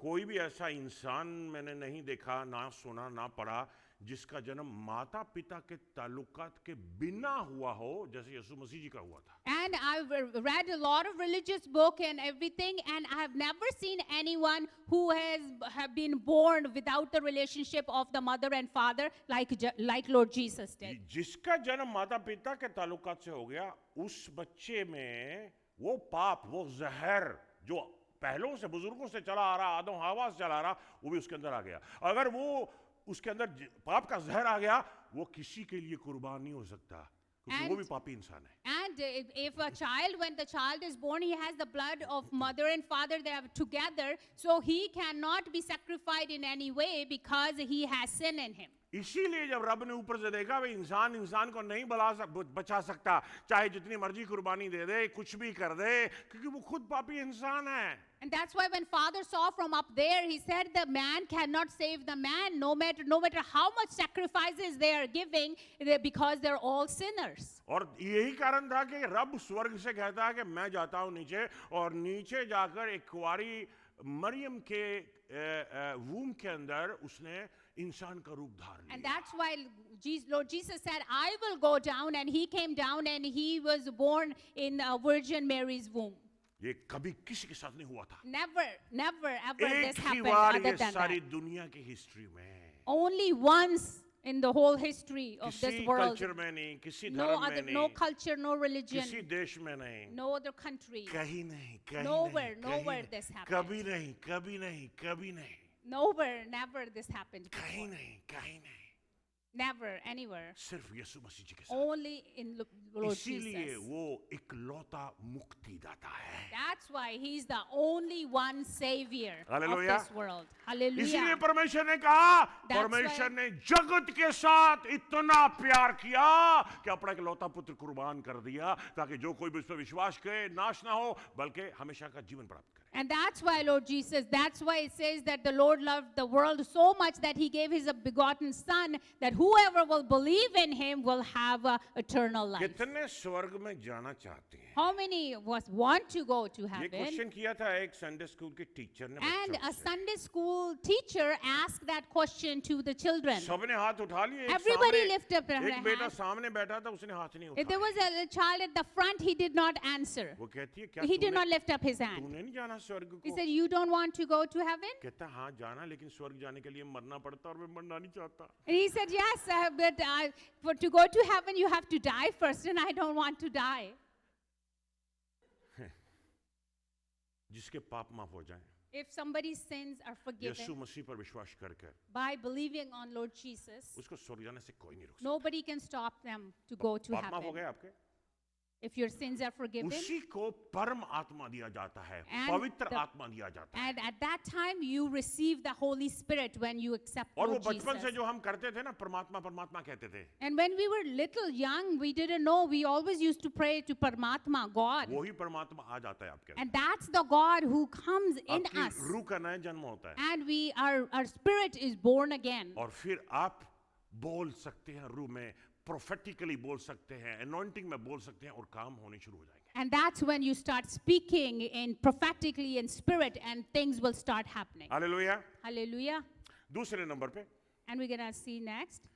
कोई भी ऐसा इंसान मैंने नहीं देखा, ना सुना, ना पढ़ा जिसका जन्म माता पिता के ताल्लुकात के बिना हुआ हो जैसे यीशु मसीह जी का हुआ था।
And I've read a lot of religious book and everything, and I have never seen anyone who have been born without the relationship of the mother and father like Lord Jesus did.
जिसका जन्म माता पिता के ताल्लुकात से हो गया, उस बच्चे में वो पाप, वो जहर जो पहलों से बुजुर्गों से चला आ रहा, आदम हवा से चला आ रहा, वो भी उसके अंदर आ गया। अगर वो उसके अंदर पाप का जहर आ गया, वो किसी के लिए कुर्बान नहीं हो सकता, क्योंकि वो भी पापी इंसान है।
And if a child, when the child is born, he has the blood of mother and father, they are together, so he cannot be sacrificed in any way because he has sin in him.
इसीलिए जब रब ने ऊपर से देखा भाई इंसान को नहीं बचा सकता, चाहे जितनी मर्जी कुर्बानी दे दे, कुछ भी कर दे, क्योंकि वो खुद पापी इंसान है।
And that's why when Father saw from up there, he said the man cannot save the man, no matter how much sacrifices they are giving, because they're all sinners.
और यही कारण था कि रब स्वर्ग से कहता है कि मैं जाता हूँ नीचे, और नीचे जाकर एक कुंवारी मरियम के वूम के अंदर उसने इंसान का रूप धारण किया।
And that's why Lord Jesus said, I will go down, and he came down and he was born in Virgin Mary's womb.
ये कभी किसी के साथ नहीं हुआ था।
Never ever this
एक ही
happened
बार
other
ये
than
सारी
that.
दुनिया की हिस्ट्री में,
Only once in the whole history of this
किसी
world.
कल्चर में नहीं, किसी
No
धर्म
other,
में
no
नहीं,
culture, no
किसी
religion,
देश में नहीं,
no other country.
कहीं नहीं, कहीं
Nowhere,
नहीं,
nowhere
कहीं
this
नहीं,
happened.
कभी नहीं, कभी नहीं, कभी नहीं,
Nowhere, never this happened
कहीं
before.
नहीं, कहीं नहीं,
Never, anywhere.
सिर्फ यीशु मसीह जी के साथ।
Only in Lord
इसीलिए
Jesus.
वो इकलौता मुक्तिदाता है।
That's why he's the only one savior
Hallelujah.
of this world.
इसीलिए
Hallelujah.
परमेश्वर ने कहा,
That's
परमेश्वर
why-
ने जगत के साथ इतना प्यार किया कि अपना इकलौता पुत्र कुर्बान कर दिया, ताकि जो कोई भी उस पर विश्वास करे नाश ना हो, बल्कि हमेशा का जीवन प्राप्त करे।
And that's why, Lord Jesus, that's why it says that the Lord loved the world so much that he gave his begotten Son, that whoever will believe in him will have eternal life.
कितने स्वर्ग में जाना चाहते हैं?
How many of us want to go to
ये
heaven?
Question किया था एक संडे स्कूल के टीचर ने
And
बच्चों
a
से।
Sunday school teacher asked that question to the children.
सबने हाथ उठा लिए। एक
Everybody
सामने-
lift up their
एक बेटा
hand.
सामने बैठा था, उसने हाथ नहीं
If there
उठाया।
was a child at the front, he did not answer.
वो कहती है क्या
He did
तूने
not lift up his hand.
तूने नहीं जाना स्वर्ग
He
को?
said, you don't want to go to heaven?
कहता हाँ जाना, लेकिन स्वर्ग जाने के लिए मरना पड़ता और मैं मरना नहीं चाहता।
And he said, yes, but for to go to heaven, you have to die first, and I don't want to die.
जिसके पाप माफ हो जाएं,
If somebody's sins are
Yeshu
forgiven
मसीह पर विश्वास करके
by believing on Lord Jesus,
उसको स्वर्ग जाने से कोई नहीं रोक सकता।
nobody can stop them to go to
पाप माफ हो
heaven.
गए आपके?
If your sins are forgiven,
उसी को परम आत्मा दिया जाता है,
And
पवित्र
the-
आत्मा दिया जाता है।
and at that time you receive the Holy Spirit when you accept
और वो
Lord
बचपन से
Jesus.
जो हम करते थे ना, परमात्मा परमात्मा कहते थे,
And when we were little young, we didn't know. We always used to pray to Paramatma, God.
वही परमात्मा आ जाता है आपके अंदर।
And that's the God who comes in
आपकी
us.
रूह का नया जन्म होता है
And our spirit is born again.
और फिर आप बोल सकते हैं, रूह में प्रोफेटिकली बोल सकते हैं, अनॉइंटिंग में बोल सकते हैं और काम होने शुरू हो जाएंगे।
And that's when you start speaking in prophetically in spirit and things will start happening.
Hallelujah.
Hallelujah.
दूसरे नंबर पे
And we're going to see next.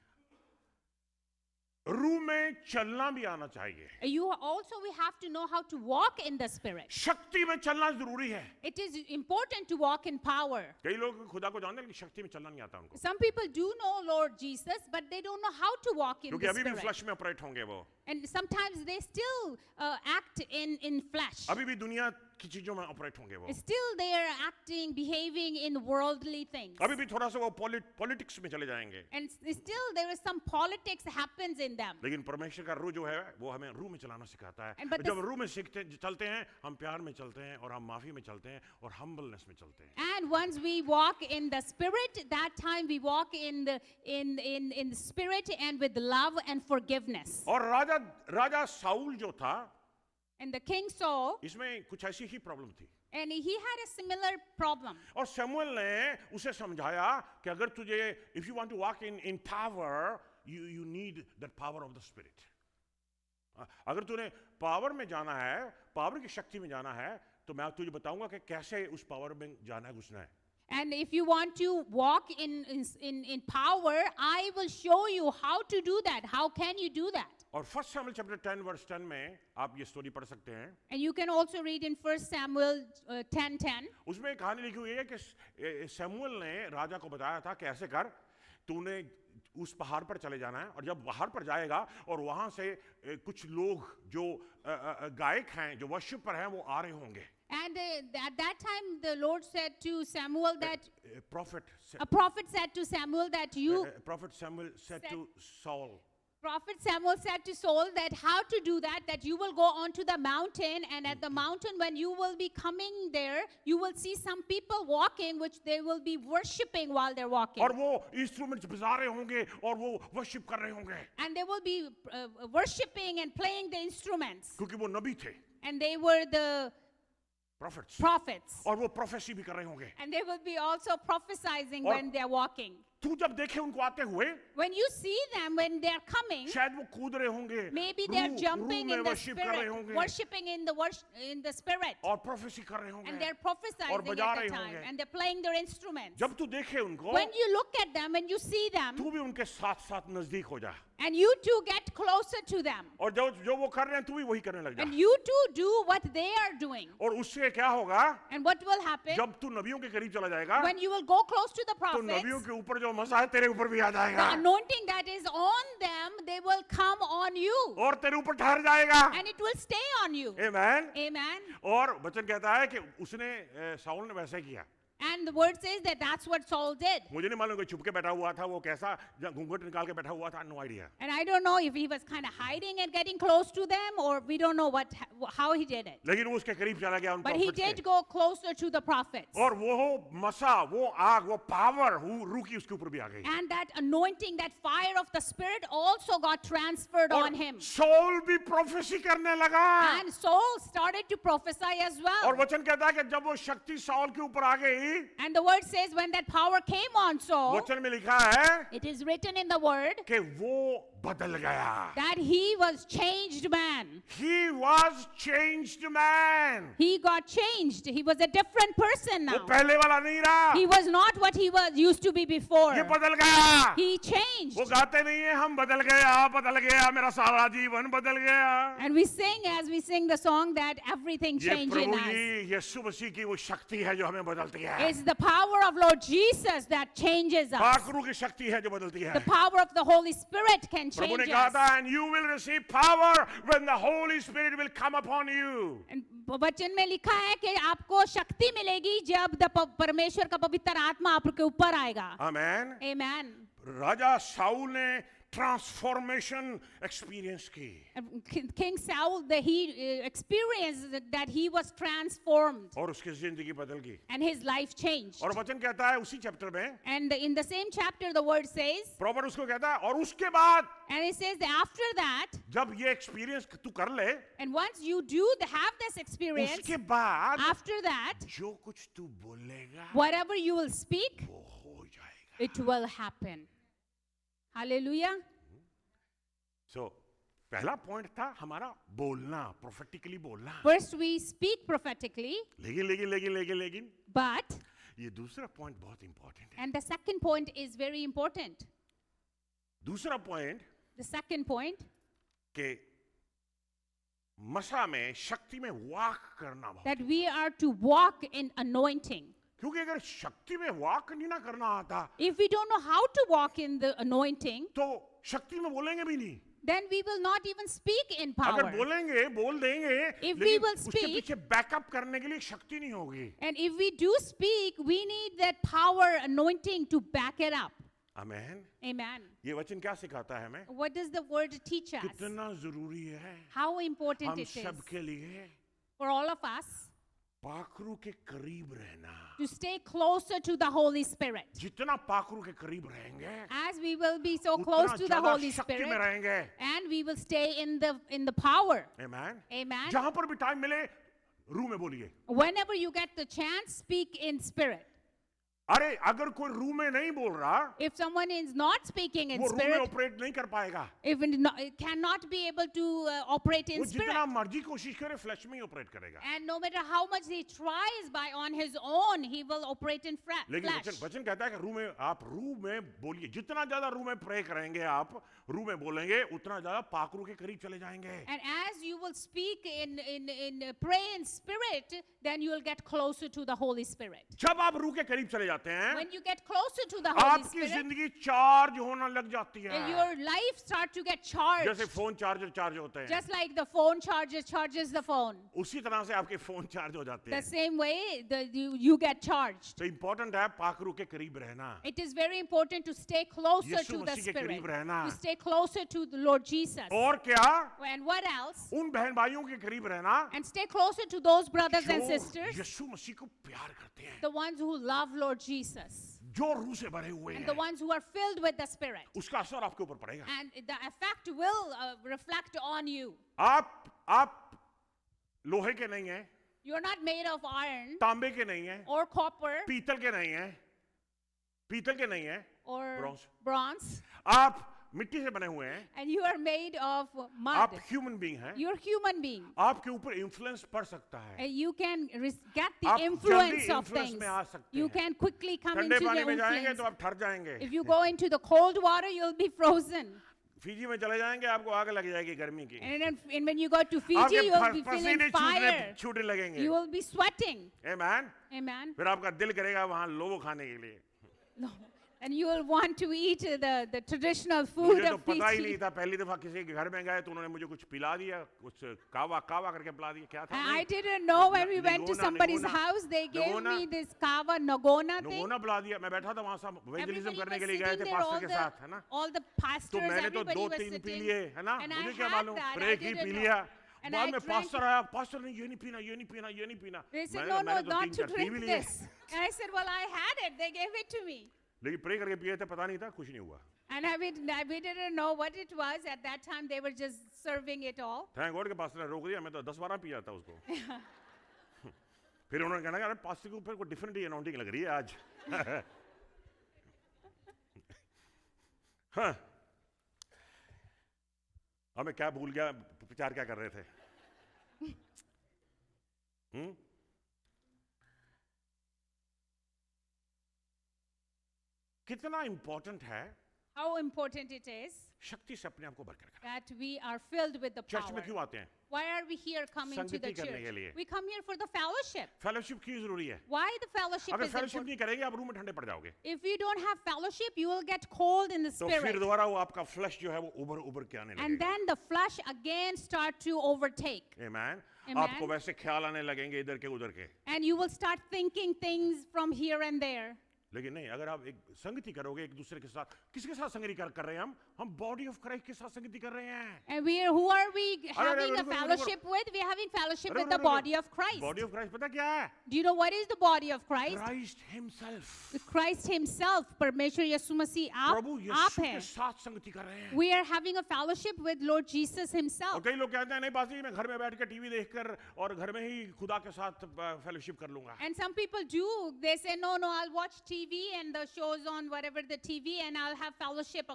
रूह में चलना भी आना चाहिए।
We have to know how to walk in the spirit.
शक्ति में चलना जरूरी है।
It is important to walk in power.
कई लोग खुदा को जानते हैं लेकिन शक्ति में चलना नहीं आता उनको,
Some people do know Lord Jesus, but they don't know how to walk in
क्योंकि
the
अभी भी
spirit.
फ्लैश में ऑपरेट होंगे वो,
And sometimes they still act in flesh.
अभी भी दुनिया की चीजों में ऑपरेट होंगे वो,
Still they are acting, behaving in worldly things.
अभी भी थोड़ा सा वो पॉलिटिक्स में चले जाएंगे।
And still there is some politics happens in them.
लेकिन परमेश्वर का रूह जो है वो हमें रूह में चलाना सिखाता है।
But
जब
this-
रूह में सीखते चलते हैं, हम प्यार में चलते हैं और हम माफी में चलते हैं और हम्बलनेस में चलते हैं।
And once we walk in the spirit, that time we walk in the spirit and with love and forgiveness.
और राजा साउल जो था,
And the king Saul,
इसमें कुछ ऐसी ही प्रॉब्लम थी
and he had a similar problem.
और शमूएल ने उसे समझाया कि अगर तुझे, if you want to walk in power, you need that power of the spirit. अगर तूने पावर में जाना है, पावर की शक्ति में जाना है, तो मैं तुझे बताऊंगा कि कैसे उस पावर में जाना है, घुसना है।
And if you want to walk in power, I will show you how to do that. How can you do that?
और 1 Samuel chapter 10 verse 10 में आप ये स्टोरी पढ़ सकते हैं।
And you can also read in 1 Samuel 10:10.
उसमें एक कहानी लिखी हुई है कि शमूएल ने राजा को बताया था कि ऐसे कर, तूने उस पहाड़ पर चले जाना है और जब पहाड़ पर जाएगा और वहां से कुछ लोग जो गायक हैं, जो वर्शिपर हैं, वो आ रहे होंगे।
And at that time, the Lord said to Samuel that
a prophet
said to Samuel that
prophet Samuel said to Saul,
Prophet Samuel said to Saul that how to do that you will go onto the mountain, and at the mountain when you will be coming there, you will see some people walking, which they will be worshipping while they're walking.
और वो instruments बजा रहे होंगे और वो worship कर रहे होंगे,
And they will be worshipping and playing the instruments.
क्योंकि वो नबी थे,
And they were the prophets.
और वो प्रोफेसी भी कर रहे होंगे।
And they will be also prophesying
और-
when they're walking.
तू जब देखे उनको आते हुए,
When you see them when they're coming,
शायद वो कूद रहे होंगे,
maybe they're jumping in the
worship कर रहे
spirit,
होंगे
worshipping in the spirit.
और प्रोफेसी कर रहे
And
होंगे।
they're prophesying
और
at
बजा
the
रहे
time.
होंगे।
And they're playing their instruments.
जब तू देखे उनको,
When you look at them and you see them,
तू भी उनके साथ साथ नजदीक हो जा,
and you too get closer to them,
और जो वो कर रहे हैं तू भी वही करने लग जा।
and you too do what they are doing.
और उससे क्या होगा,
And what will happen?
जब तू नबियों के करीब चला जाएगा,
When you will go close to the
तो नबियों
prophets,
के ऊपर जो मज़ा है तेरे ऊपर भी आ
the
जाएगा
anointing that is on them, they will come on you.
और तेरे ऊपर ठहर जाएगा।
And it will stay on you.
Amen.
Amen.
और वचन कहता है कि उसने साउल ने वैसे किया।
And the word says that that's what Saul did.
मुझे नहीं मालूम कोई छुप के बैठा हुआ था, वो कैसा घूंघट निकाल के बैठा हुआ था, no idea.
And I don't know if he was kind of hiding and getting close to them, or we don't know how he did it.
लेकिन वो उसके करीब चला गया उन
But he
prophets के।
did go closer to the prophets.
और वो मसा, वो आग, वो पावर रूह की उसके ऊपर भी आ गई।
And that anointing, that fire of the Spirit also got transferred on
और
him.
साउल भी प्रोफेसी करने लगा।
And Saul started to prophesy as
और
well.
वचन कहता है कि जब वो शक्ति साउल के ऊपर आ गई,
And the word says when that power came on Saul,
वचन में लिखा है
it is written in the word
कि वो बदल गया।
that he was changed man.
He was changed man.
He got changed. He was a different person
वो
now.
पहले वाला नहीं रहा,
He was not what he was used to be before.
ये बदल गया।
He changed.
वो गाते नहीं है हम बदल गया मेरा सारा जीवन बदल गया।
And we sing as we sing the song that everything
ये
changed in
प्रभु
us.
जी यीशु मसीह की वो शक्ति है जो हमें बदलती है।
It's the power of Lord Jesus that changes us.
पाक रूह की शक्ति है जो बदलती है।
The power of the Holy Spirit can can
प्रभु ने
change
कहा
us.
था, and you will receive power when the Holy Spirit will come upon you.
And वचन में लिखा है कि आपको शक्ति मिलेगी जब परमेश्वर का पवित्र आत्मा आपके ऊपर आएगा.
Amen.
Amen.
राजा शाऊल ने ट्रांसफॉर्मेशन एक्सपीरियंस की
King Saul, he experienced that he was transformed
और उसकी जिंदगी बदल गई.
and his life changed.
और वचन कहता है उसी चैप्टर में,
And in the same chapter, the word says,
proper उसको कहता है, और उसके बाद
and it says that after that,
जब ये एक्सपीरियंस तू कर ले,
and once you have this experience,
उसके बाद
after that,
जो कुछ तू बोलेगा
whatever you will speak,
वो हो जाएगा.
it will happen. Hallelujah.
सो पहला पॉइंट था हमारा बोलना, प्रोफेटिकली बोलना.
First, we speak prophetically,
लेकिन
but,
ये दूसरा पॉइंट बहुत इंपॉर्टेंट है.
and the second point is very important.
दूसरा पॉइंट
The second point,
कि मसा में शक्ति में वॉक करना बहुत,
that we are to walk in anointing.
क्योंकि अगर शक्ति में वॉक नहीं ना करना आता
If we don't know how to walk in the anointing,
तो शक्ति में बोलेंगे भी नहीं.
then we will not even speak in
अगर
power.
बोलेंगे बोल देंगे,
If we
लेकिन
will
उसके
speak-
पीछे बैकअप करने के लिए शक्ति नहीं होगी.
And if we do speak, we need that power anointing to back it up.
Amen.
Amen.
ये वचन क्या सिखाता है हमें?
What does the word teach us?
कितना जरूरी है
How important
हम
it is
सब के लिए
for all of us
पाखरू के करीब रहना.
to stay closer to the Holy Spirit.
जितना पाखरू के करीब रहेंगे,
As we will be so
उतना
close to the
ज्यादा
Holy
शक्ति में
Spirit,
रहेंगे.
and we will stay in the power.
Amen.
Amen.
जहां पर भी टाइम मिले रूह में बोलिए.
Whenever you get the chance, speak in spirit.
अरे अगर कोई रूह में नहीं बोल रहा,
If someone is not speaking in
वो रूह में
spirit,
ऑपरेट नहीं कर पाएगा.
if it cannot be able to operate
वो
in spirit,
जितना मर्जी कोशिश करे फ्लैश में ही ऑपरेट करेगा.
and no matter how much he tries by on his own, he will operate in
लेकिन
flesh.
वचन कहता है कि रूह में आप रूह में बोलिए. जितना ज्यादा रूह में प्रे करेंगे, आप रूह में बोलेंगे, उतना ज्यादा पाखरू के करीब चले जाएंगे.
And as you will speak in pray in spirit, then you will get closer to the Holy Spirit.
जब आप रूह के करीब चले जाते हैं,
When you get closer to the Holy
आपकी
Spirit,
जिंदगी चार्ज होना लग जाती है.
your life start to get charged.
जैसे फोन चार्ज होते हैं,
Just like the phone charges the phone.
उसी तरह से आपके फोन चार्ज हो जाते
The
हैं.
same way you get charged.
तो इम्पोर्टेंट है पाखरू के करीब रहना.
It is very important to stay closer
Yeshu
to the
मसीह के
Spirit.
करीब रहना.
To stay closer to the Lord Jesus.
और क्या?
And what else?
उन बहन भाइयों के करीब रहना
And stay closer to those brothers and
जो
sisters,
यीशु मसीह को प्यार करते हैं,
the ones who love Lord Jesus,
जो रूह से भरे हुए
and the
हैं.
ones who are filled with the Spirit.
उसका असर आपके ऊपर पड़ेगा.
And the effect will reflect on you.
आप लोहे के नहीं हैं,
You're not made of iron
तांबे के नहीं हैं,
or copper
पीतल के नहीं हैं, पीतल के नहीं हैं,
or
Bronze.
bronze,
आप मिट्टी से बने हुए हैं.
and you are made of
आप
mud.
ह्यूमन बीइंग हैं.
You're human being.
आपके ऊपर इन्फ्लुएंस पड़ सकता है.
And you can get the
आप
influence
जल्दी
of
influence
things.
में आ सकते
You
हैं.
can quickly come
ठंडे
into the
पानी में जाएंगे
influence.
तो आप ठर जाएंगे.
If you go into the cold water, you'll be frozen.
Fiji में चले जाएंगे, आपको आग लग जाएगी गर्मी की.
And when you go to Fiji,
आपके
you'll be feeling
पसीने
fire.
छूटने लगेंगे.
You will be sweating.
Amen.
Amen.
फिर आपका दिल करेगा वहां लोगो खाने के लिए.
No. And you will want to eat the traditional food
मुझे तो
of
पता ही नहीं
Fiji.
था. पहली दफा किसी के घर में गए तो उन्होंने मुझे कुछ पिला दिया, कुछ कावा करके पिला दिया. क्या था?
I didn't know when we went to
Nagona,
somebody's
Nagona.
house, they gave
Nagona.
me this kava nagona thing.
नगोना पिला दिया. मैं बैठा था वहां सब इवेंजलिज्म
Everybody
करने
was
के लिए गए
sitting
थे
there,
पास्टर के साथ, है ना.
all the
तो
pastors,
मैंने तो
everybody
दो
was
तीन पी
sitting.
लिए, है ना.
And
मुझे
I
क्या
had
मालूम,
that,
प्रे
I
की
didn't
पी
know.
लिया.
And
बाद
I
में
drank
पास्टर आया, पास्टर ने ये नहीं पीना, ये नहीं पीना, ये नहीं पीना.
They said,
मैंने
no,
तो
not
तीन
to
चार पी भी
drink
लिए.
this. And I said, well, I had it. They gave it to me.
लेकिन प्रे करके पिए थे, पता नहीं था, कुछ नहीं हुआ.
And we didn't know what it was. At that time, they were just serving it all.
Thank God के पास्टर ने रोक दिया. मैं तो 10-12 पिया था उसको. फिर उन्होंने कहना यार पास्टर के ऊपर कोई डिफरेंट ही अनाउंटिंग लग रही है आज. हाँ. अब मैं क्या भूल गया, प्रचार क्या कर रहे थे. कितना इंपॉर्टेंट है
how important it is
शक्ति से अपने आप को भरकर रखना।
that we are filled with the
church
power.
में क्यों आते हैं?
Why are we here coming to the
संगति करने के लिए।
church? We come here for the fellowship.
Fellowship क्यों जरूरी है?
Why the fellowship
अगर
is
फेलोशिप
important?
नहीं करेंगे आप रूम में ठंडे पड़ जाओगे।
If you don't have fellowship, you will get cold in the
तो फिर
spirit.
दोबारा वो आपका फ्लश जो है वो उभर उभर के आने
And
लगेगा।
then the flesh again start to overtake.
Amen.
Amen.
आपको वैसे ख्याल आने लगेंगे इधर के उधर के।
And you will start thinking things from here and there.
लेकिन नहीं, अगर आप एक संगति करोगे एक दूसरे के साथ, किसके साथ संगति कर रहे हैं हम बॉडी ऑफ क्राइस्ट के साथ संगति कर रहे हैं।
And who are we having a
रुको,
fellowship with? We are having fellowship with
रुको,
the
रुको,
body of Christ.
Body of Christ पता क्या है?
Do you know what is the body of Christ?
Christ himself.
The Christ himself, परमेश्वर यीशु मसीह आप
प्रभु
आप
यीशु के
हैं.
साथ संगति कर रहे हैं।
We are having a fellowship with Lord Jesus
और
himself.
कई लोग कहते हैं नहीं पास्टर जी मैं घर में बैठ के टीवी देखकर और घर में ही खुदा के साथ फेलोशिप कर लूंगा।
And some people do. They say, no, I'll watch TV and the shows on whatever the TV and I'll have fellowship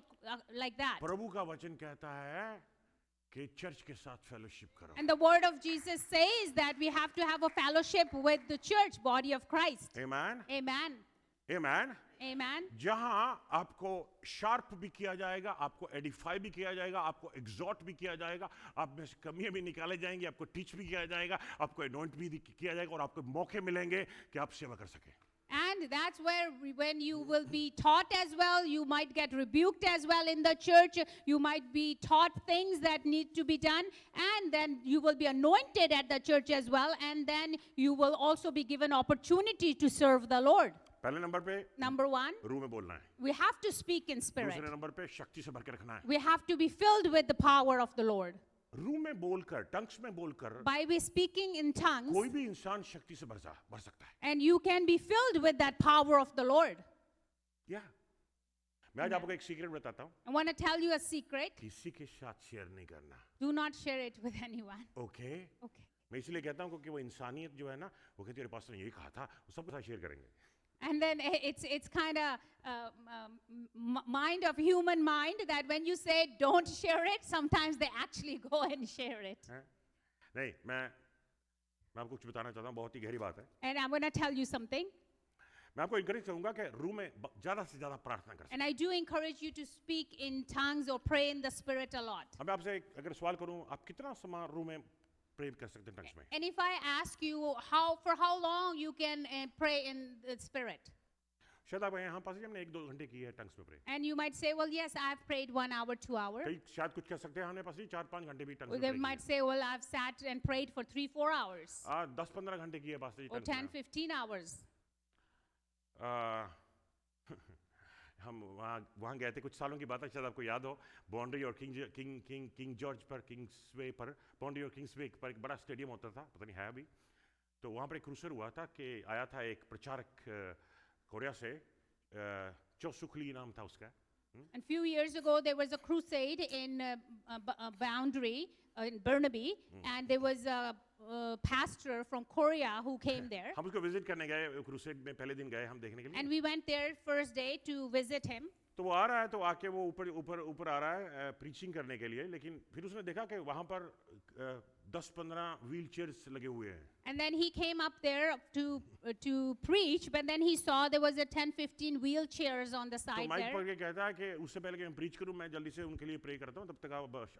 like that.
प्रभु का वचन कहता है कि चर्च के साथ फेलोशिप करो।
And the word of Jesus says that we have to have a fellowship with the church, body of Christ.
Amen.
Amen.
Amen.
Amen.
जहां आपको शार्प भी किया जाएगा, आपको एडिफाई भी किया जाएगा, आपको एग्जॉर्ट भी किया जाएगा, आप में से कमियां भी निकाले जाएंगी, आपको टीच भी किया जाएगा, आपको अनॉइंट भी किया जाएगा और आपको मौके मिलेंगे कि आप सेवा कर सकें।
And that's where when you will be taught as well, you might get rebuked as well in the church. You might be taught things that need to be done. And then you will be anointed at the church as well. And then you will also be given opportunity to serve the Lord.
पहले number पे
Number one,
रूह में बोलना है।
we have to speak in spirit.
दूसरे number पे शक्ति से भर के रखना है।
We have to be filled with the power of the Lord.
रूह में बोलकर, टंग्स में बोलकर
By we speaking in tongues,
कोई भी इंसान शक्ति से भर सकता है।
and you can be filled with that power of the Lord.
या मैं आज आपको एक सीक्रेट बताता हूँ।
I want to tell you a secret.
किसी के साथ शेयर नहीं करना।
Do not share it with anyone.
Okay?
Okay.
मैं इसलिए कहता हूँ क्योंकि वो इंसानियत जो है ना, वो कहती है पास्टर ने यही कहा था, वो सबके साथ शेयर करेंगे।
And then it's kind of mind of human mind that when you say don't share it, sometimes they actually go and share it.
नहीं, मैं आपको कुछ बताना चाहता हूँ, बहुत ही गहरी बात है।
And I'm going to tell you something.
मैं आपको encourage करूँगा कि रूह में ज़्यादा से ज़्यादा प्रार्थना कर।
And I do encourage you to speak in tongues or pray in the spirit a lot.
अब मैं आपसे अगर सवाल करूँ, आप कितना समय रूह में प्रे कर सकते हैं टंग्स में?
And if I ask you for how long you can pray in the spirit,
शायद आप यहाँ पास हमने 1-2 घंटे की है टंग्स में pray.
and you might say, well, yes, I've prayed 1 hour, 2 hours.
कई शायद कुछ कह सकते हैं हमने पास 4-5 घंटे भी टंग्स में
They
pray
might say, well, I've sat and prayed for 3-4 hours
10-15 घंटे की है पास
or 10-15 hours.
हम वहाँ गए थे कुछ सालों की बात है, शायद आपको याद हो, बाउंड्री और किंग जॉर्ज पर, किंग्सवे पर, बाउंड्री और किंग्सवे पर एक बड़ा स्टेडियम होता था, पता नहीं है अभी। तो वहाँ पर एक क्रूसर हुआ था कि आया था एक प्रचारक कोरिया से, चो सुखली नाम था उसका।
And few years ago, there was a crusade in Boundary in Burnaby, and there was a pastor from Korea who came there.
हम उसको विजिट करने गए, क्रूसेड में पहले दिन गए हम देखने के लिए।
And we went there first day to visit him.
तो वो आ रहा है, तो आके वो ऊपर आ रहा है प्रीचिंग करने के लिए, लेकिन फिर उसने देखा कि वहाँ पर 10-15 व्हील चेयर्स लगे हुए हैं।
And then he came up there to preach, but then he saw there was a 10-15 wheelchairs on the
तो
side
माइक
there.
पढ़ के कहता है कि उससे पहले कि मैं प्रीच करूं, मैं जल्दी से उनके लिए प्रे करता हूं, तब तक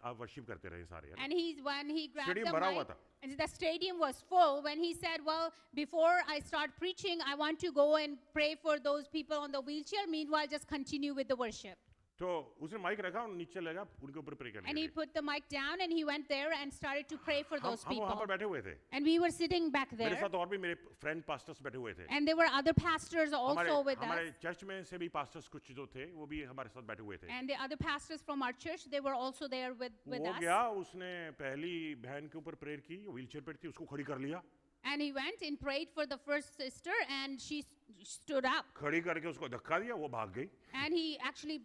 आप वर्शिप करते रहे सारे।
And when he grabbed
Stadium
the
भरा हुआ
mic,
था।
and the stadium was full, when he said, well, before I start preaching, I want to go and pray for those people on the wheelchair. Meanwhile, just continue with the worship.
तो उसने mic रखा और नीचे लगा उनके ऊपर pray करने
And
के
he
लिए।
put the mic down and he went there and started to pray for those
हम वहाँ पर
people.
बैठे हुए थे,
And we were sitting back
मेरे
there.
साथ और भी मेरे फ्रेंड पास्टर्स बैठे हुए थे।
And there were other pastors also with us.
हमारे चर्च में से भी पास्टर्स कुछ जो थे वो भी हमारे साथ बैठे हुए थे।
And the other pastors from our church, they were also there with
वो
us.
गया, उसने पहली बहन के ऊपर प्रेयर की, व्हीलचेयर पे थी, उसको खड़ी कर लिया।
And he went and prayed for the first sister, and she stood up.
खड़ी करके उसको धक्का दिया, वो भाग गई।
And he actually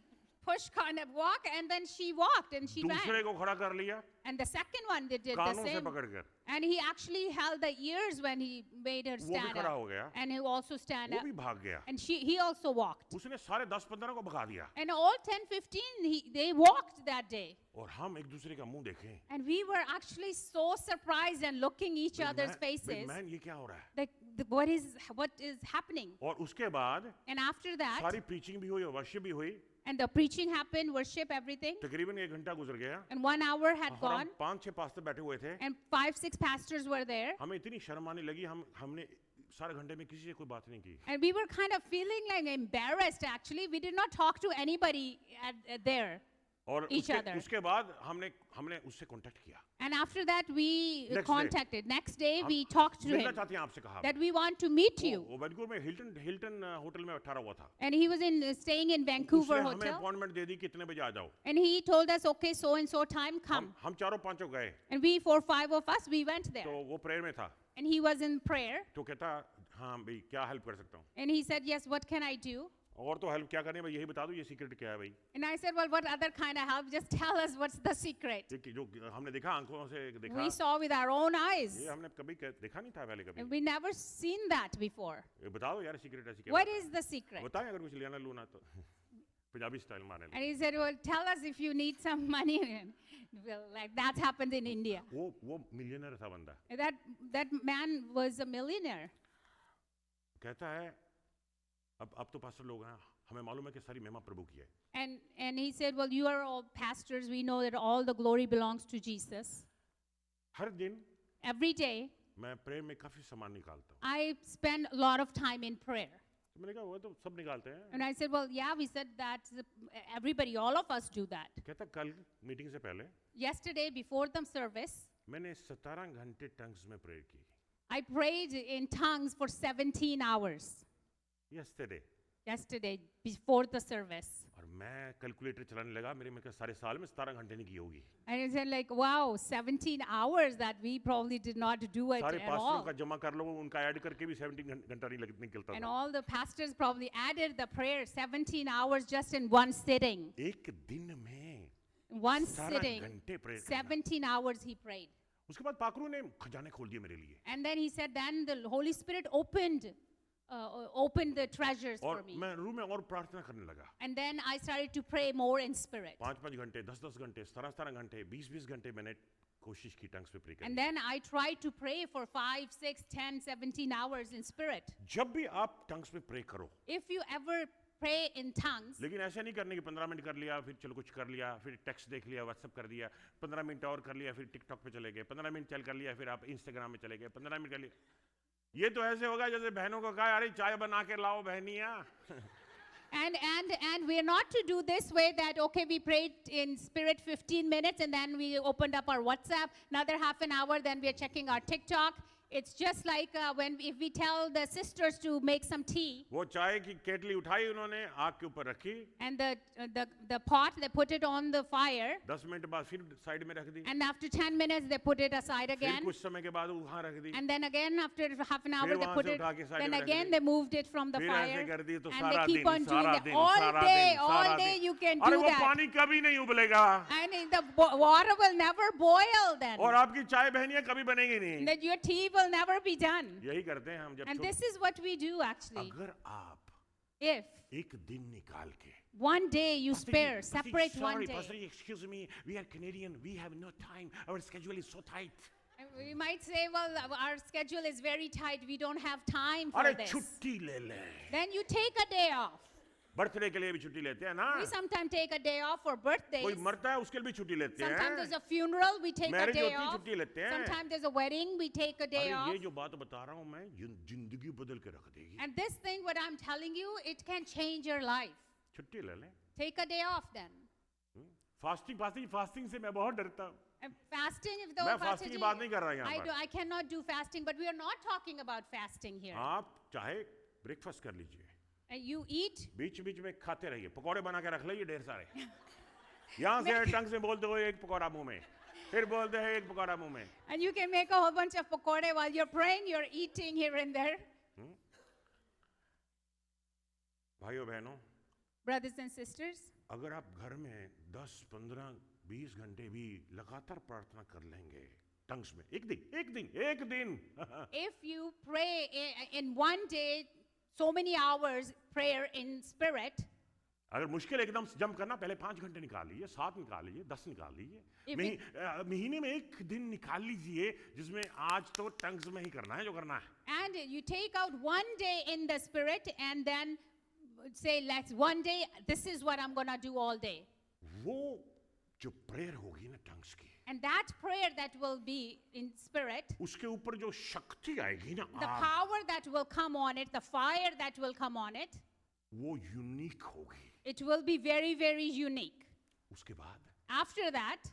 pushed, kind of walk, and then she walked and she
दूसरे
ran.
को खड़ा कर लिया,
And the second one, they did the
कानों से
same.
पकड़कर।
And he actually held the ears when he made her
वो भी
stand
खड़ा
up.
हो गया,
And he also stand
वो
up.
भी भाग गया।
And he also walked.
उसने सारे 10-15 को भगा दिया।
And all 10-15, they walked that day.
और हम एक दूसरे का मुंह देखें।
And we were actually so surprised and looking each other's faces.
Man ये क्या हो रहा है?
Like, what is happening?
और उसके बाद
And after that,
सारी प्रीचिंग भी हुई और वर्शिप भी हुई।
And the preaching happened, worship, everything.
तकरीबन 1 घंटा गुजर गया
And 1 hour had
और हम
gone.
5-6 पास्टर बैठे हुए थे।
And 5-6 pastors were there.
हमें इतनी शर्म आने लगी, हमने सारे घंटे में किसी से कोई बात नहीं की।
And we were kind of feeling like embarrassed actually. We did not talk to anybody there.
और
Each other.
उसके बाद हमने उससे कांटेक्ट किया।
And after that we
Next day.
contacted. Next day
हम
we talked to
मिलना
him
चाहते हैं आपसे कहा।
that we want to meet you.
वो वैंकूवर में हिल्टन होटल में ठहरा हुआ था।
And he was staying in Vancouver
उसने हमें
hotel.
अपॉइंटमेंट दे दी कि इतने बजे आ जाओ।
And he told us, okay, so and so time come.
हम चारों पांचों गए,
And we 4-5 of us, we went
तो
there.
वो प्रेयर में था।
And he was in prayer.
तो कहता हाँ भाई क्या हेल्प कर सकता हूँ?
And he said, yes, what can I do?
और तो हेल्प क्या करनी है भाई, यही बता दो ये सीक्रेट क्या है भाई।
And I said, well, what other kind of help? Just tell us what's the secret.
ये जो हमने देखा आंखों से देखा,
We saw with our own eyes.
ये हमने कभी देखा नहीं था पहले कभी।
And we never seen that before.
ये बता दो यार सीक्रेट ऐसी क्या
What
बात
is the secret?
है? बताएं अगर कुछ लेना लूना तो पंजाबी स्टाइल मारने
And he said, well, tell us if you need some money. Well, like that happened in India.
वो मिलियनर था बंदा।
That man was a millionaire.
कहता है अब तो पास्टर लोग हैं, हमें मालूम है कि सारी महिमा प्रभु की है।
And he said, well, you are all pastors. We know that all the glory belongs to Jesus.
हर दिन
Every day,
मैं प्रेयर में काफी सामान निकालता हूँ।
I spend a lot of time in prayer.
तो मैंने कहा वो तो सब निकालते हैं।
And I said, well, yeah, we said that everybody, all of us do that.
कहता कल मीटिंग से पहले
Yesterday, before the service,
मैंने 17 घंटे टंग्स में प्रेयर की।
I prayed in tongues for 17 hours. Yesterday, before the service.
और मैं कैलकुलेटर चलाने लगा, मेरे में सारे साल में 17 घंटे नहीं की होगी।
And I said like, wow, 17 hours that we probably did not do it
सारे
at
पास्टरों
all.
का जमा कर लो, उनका ऐड करके भी 17 घंटा नहीं निकलता
And
था।
all the pastors probably added the prayer 17 hours just in one sitting.
एक दिन में
One
17
sitting,
घंटे प्रेयर करना।
17 hours he prayed.
उसके बाद पाकरू ने खजाने खोल दिए मेरे लिए।
And then he said, then the Holy Spirit opened the treasures
और
for me.
मैं रूम में और प्रार्थना करने लगा।
And then I started to pray more in spirit.
5-5 घंटे, 10-10 घंटे, 17-17 घंटे, 20-20 घंटे मैंने कोशिश की टंग्स पे प्रे करने।
And then I tried to pray for 5, 6, 10, 17 hours in spirit.
जब भी आप टंग्स पे प्रे करो,
If you ever pray in tongues,
लेकिन ऐसे नहीं करने की 15 मिनट कर लिया, फिर चलो कुछ कर लिया, फिर टेक्स्ट देख लिया, व्हाट्सएप कर दिया, 15 मिनट और कर लिया, फिर टिकटॉक पे चले गए, 15 मिनट चल कर लिया, फिर आप इंस्टाग्राम में चले गए, 15 मिनट कर लिया। ये तो ऐसे होगा जैसे बहनों को कहा अरे चाय बना के लाओ बहनिया।
And we are not to do this way that, okay, we prayed in spirit 15 minutes and then we opened up our WhatsApp, another half an hour, then we are checking our TikTok. It's just like if we tell the sisters to make some tea.
वो चाय की केटली उठाई उन्होंने, आग के ऊपर रखी,
And the pot, they put it on the fire.
10 minute बाद फिर साइड में रख दी,
And after 10 minutes, they put it aside
फिर
again.
कुछ समय के बाद वहाँ रख दी,
And then again, after half an hour,
फिर
they
वहाँ
put
से
it.
उठा के साइड
Then
में रख
again,
the.
they moved it from the
फिर ऐसे
fire.
कर दी तो
And
सारा
they keep
दिन,
on doing
सारा
that.
दिन,
All
सारा
day,
दिन,
all
सारा
day
दिन।
you can
अरे
do
वो
that.
पानी कभी नहीं उबलेगा
And the water will never boil then.
और आपकी चाय बहनियां कभी बनेगी नहीं।
That your tea will never be done.
यही करते हैं हम जब
And this is what we do actually.
अगर आप
If
एक दिन निकाल के
one day you spare, separate one day.
Pastor, excuse me, we are Canadian, we have no time, our schedule is so tight.
And we might say, well, our schedule is very tight, we don't have time for
अरे
this.
छुट्टी ले ले,
Then you take a day off.
Birthday के लिए भी छुट्टी लेते हैं ना,
We sometimes take a day off for birthdays.
कोई मरता है उसके लिए भी छुट्टी लेते
Sometimes there's
हैं।
a funeral, we take a
Marriage
day
होती है,
off.
छुट्टी लेते हैं।
Sometimes there's a wedding, we take a day
अरे
off.
ये जो बात बता रहा हूँ मैं जिंदगी बदल के रख देगी।
And this thing, what I'm telling you, it can change your life.
छुट्टी ले लें।
Take a day off then.
Fasting से मैं बहुत डरता हूँ।
And fasting, if though
मैं
Pastor
fasting की
Ji,
बात नहीं कर रहा यहाँ पर।
I cannot do fasting, but we are not talking about fasting here.
आप चाहे ब्रेकफास्ट कर लीजिए,
And you eat.
बीच बीच में खाते रहिए, पकौड़े बना के रख लीजिए ढेर सारे। यहाँ से टंग से बोलते हो एक पकौड़ा मुंह में, फिर बोलते हैं एक पकौड़ा मुंह में।
And you can make a whole bunch of pakode while you're praying, you're eating here and there.
भाइयों बहनों,
Brothers and sisters,
अगर आप घर में 10, 15, 20 घंटे भी लगातार प्रार्थना कर लेंगे टंग्स में, एक दिन
if you pray in one day, so many hours prayer in spirit,
अगर मुश्किल एकदम जंप करना, पहले 5 घंटे निकाल लीजिए, 7 निकाल लीजिए, 10 निकाल लीजिए, महीने में एक दिन निकाल लीजिए जिसमें आज तो टंग्स में ही करना है जो करना है।
and you take out one day in the spirit and then say, let's one day, this is what I'm going to do all day.
वो जो प्रेयर होगी ना टंग्स की,
And that prayer that will be in spirit,
उसके ऊपर जो शक्ति आएगी ना,
the
आग,
power that will come on it, the fire that will come on it,
वो यूनिक होगी.
it will be very, very unique.
उसके बाद
After that,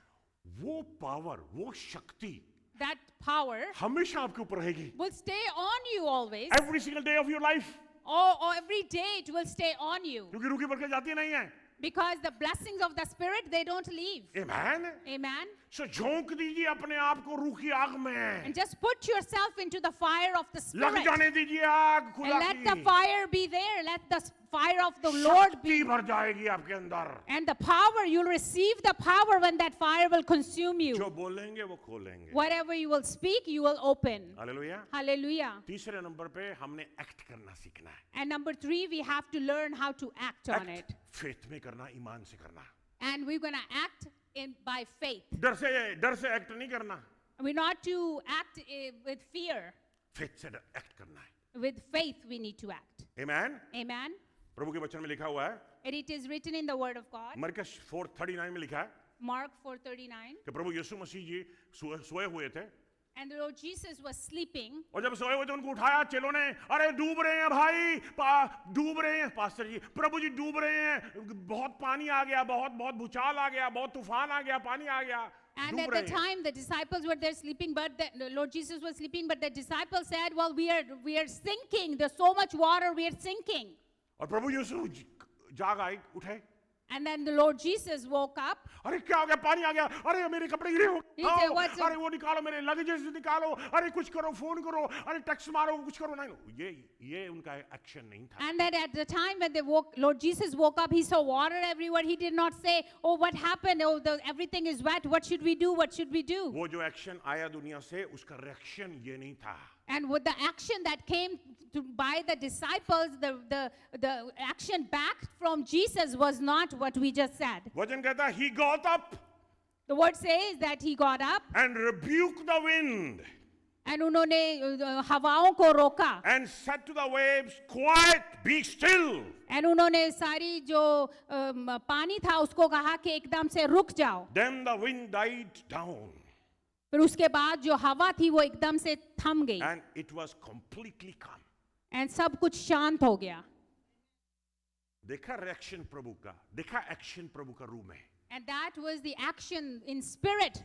वो पावर, वो शक्ति
that power
हमेशा आपके ऊपर रहेगी.
will stay on you always.
Every single day of your life.
Or every day it will stay on you.
क्योंकि रुकी बढ़ के जाती नहीं है.
Because the blessings of the Spirit, they don't leave.
Amen.
Amen.
So झोंक दीजिए अपने आप को रूह की आग में.
And just put yourself into the fire of the
लग
Spirit.
जाने दीजिए आग
And
खुदा
let
की.
the fire be there. Let the fire of the Lord
शक्ति
be.
भर जाएगी आपके अंदर.
And the power, you'll receive the power when that fire will consume
जो
you.
बोलेंगे वो खोलेंगे.
Whatever you will speak, you will open.
Hallelujah.
Hallelujah.
तीसरे नंबर पे हमने एक्ट करना सीखना है.
And number 3, we have to learn how to act on it.
Act faith में करना, ईमान से करना.
And we're going to act by faith.
डर से एक्ट नहीं करना.
We're not to act with fear.
Faith से एक्ट करना है.
With faith, we need to act.
Amen.
Amen.
प्रभु के वचन में लिखा हुआ है,
And it is written in the Word of God,
मरकस 4:39 में लिखा है
Mark 4:39.
कि प्रभु यीशु मसीह जी सोए हुए थे.
And the Lord Jesus was sleeping.
और जब सोए हुए थे उनको उठाया चेलों ने, अरे डूब रहे हैं भाई, डूब रहे हैं पास्टर जी, प्रभु जी डूब रहे हैं, बहुत पानी आ गया, बहुत भूचाल आ गया, बहुत तूफान आ गया, पानी आ गया,
And
डूब
at
रहे
the
हैं.
time, the disciples were there sleeping, but the Lord Jesus was sleeping. But the disciples said, "Well, we are sinking. There's so much water, we are sinking."
और प्रभु यीशु जाग आए, उठे.
And then the Lord Jesus woke up.
अरे क्या हो गया, पानी आ गया, अरे मेरे कपड़े गिरे हो,
He said, "What's the-"
अरे वो निकालो, मेरे लगेजेस निकालो, अरे कुछ करो, फोन करो, अरे टेक्स्ट मारो, कुछ करो. नहीं, ये उनका एक्शन नहीं था.
And then at the time when Lord Jesus woke up, he saw water everywhere. He did not say, "Oh, what happened? Oh, everything is wet. What should we do? What should we do?"
वो जो action आया दुनिया से, उसका reaction ये नहीं था.
And with the action that came by the disciples, the action back from Jesus was not what we just said.
वचन कहता है, he got up
The word says that he got up
and rebuked the wind
and उन्होंने हवाओं को रोका
and said to the waves, quiet, be still.
and उन्होंने सारी जो पानी था उसको कहा कि एकदम से रुक जाओ.
Then the wind died down
फिर उसके बाद जो हवा थी वो एकदम से थम गई
and it was completely calm.
and सब कुछ शांत हो गया.
देखा रिएक्शन प्रभु का, देखा एक्शन प्रभु का रूह में.
And that was the action in spirit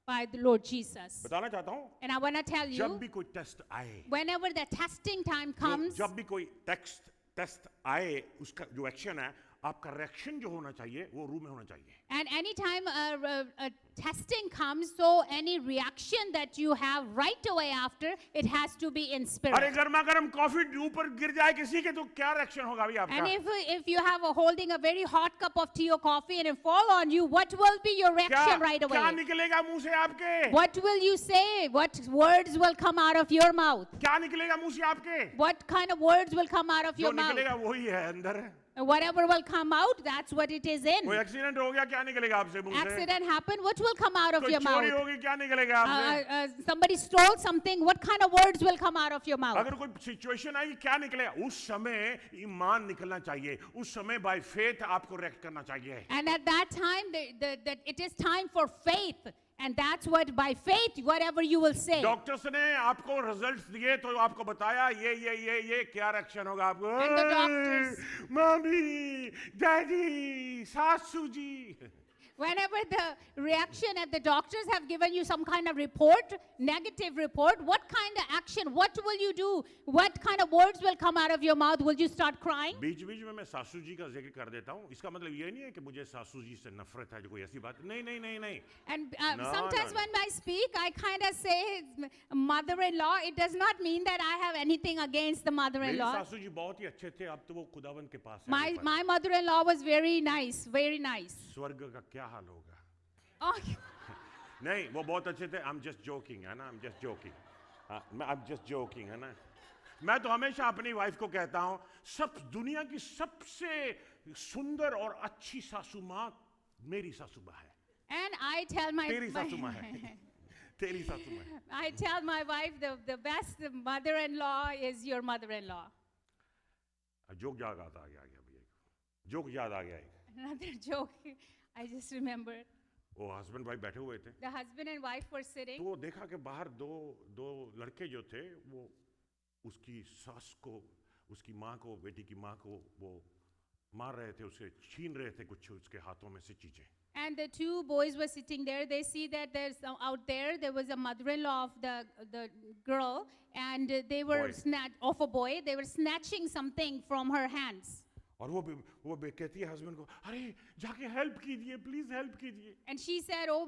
by the Lord Jesus.
बताना चाहता हूं,
And I want to tell
जब
you,
भी कोई टेस्ट आए,
whenever the testing time comes,
जब भी कोई टेस्ट आए, उसका जो एक्शन है, आपका रिएक्शन जो होना चाहिए वो रूह में होना चाहिए.
and anytime a testing comes, so any reaction that you have right away after, it has to be in
अरे
spirit.
गर्मा गर्म कॉफी ऊपर गिर जाए किसी के तो क्या रिएक्शन होगा अभी
And
आपका?
if you have holding a very hot cup of tea or coffee and it fall on you, what will be your reaction right
क्या
away?
निकलेगा मुंह से आपके?
What will you say? What words will come out of your mouth?
क्या निकलेगा मुंह से आपके?
What kind of words will come out of
जो
your mouth?
निकलेगा वही है अंदर.
Whatever will come out, that's what it is in.
कोई एक्सीडेंट हो गया, क्या निकलेगा आपसे मुंह से?
Accident happened, what will come out of
कोई
your
चोरी
mouth?
होगी, क्या निकलेगा आपसे?
Somebody stole something, what kind of words will come out of your mouth?
अगर कोई सिचुएशन आएगी, क्या निकलेगा? उस समय ईमान निकलना चाहिए. उस समय बाय फेथ आपको रिएक्ट करना चाहिए.
And at that time, it is time for faith. And that's what, by faith, whatever you will say.
Doctors ने आपको रिजल्ट्स दिए तो आपको बताया ये क्या रिएक्शन होगा आपको?
And the doctors-
mummy, daddy, सासू जी.
Whenever the reaction and the doctors have given you some kind of report, negative report, what kind of action, what will you do? What kind of words will come out of your mouth? Will you start crying?
बीच बीच में मैं सासू जी का जिक्र कर देता हूँ. इसका मतलब ये नहीं है कि मुझे सासू जी से नफरत है, जो कोई ऐसी बात नहीं.
And
No,
sometimes
no, no.
when I speak, I kind of say mother-in-law. It does not mean that I have anything against the
मेरी
mother-in-law.
सासू जी बहुत ही अच्छे थे. अब तो वो खुदावन के पास है.
My mother-in-law was very nice, very nice.
स्वर्ग का क्या हाल होगा?
Oh,
नहीं, वो बहुत अच्छे थे. I'm just joking, है ना? I'm just joking. I'm just joking, है ना? मैं तो हमेशा अपनी वाइफ को कहता हूँ, सब दुनिया की सबसे सुंदर और अच्छी सासू माँ मेरी सासू माँ है.
and I tell my,
तेरी सासू माँ है. तेरी सासू माँ है.
I tell my wife the best mother-in-law is your mother-in-law.
Joke जाग आता आ गया अभी. जोक याद आ गया एक।
Another joke, I just remembered.
वो हस्बैंड वाइफ बैठे हुए थे,
The husband and wife were
तो
sitting,
वो देखा कि बाहर दो दो लड़के जो थे वो उसकी सास को, उसकी माँ को, बेटी की माँ को वो मार रहे थे, उसे छीन रहे थे कुछ उसके हाथों में से चीजें।
and the two boys were sitting there. They see that there's out there was a mother-in-law of the girl, and they were
Boy.
of a boy. They were snatching something from her hands.
और कहती है husband को, अरे जाके help कीजिए, please help कीजिए।
And she said, "Oh,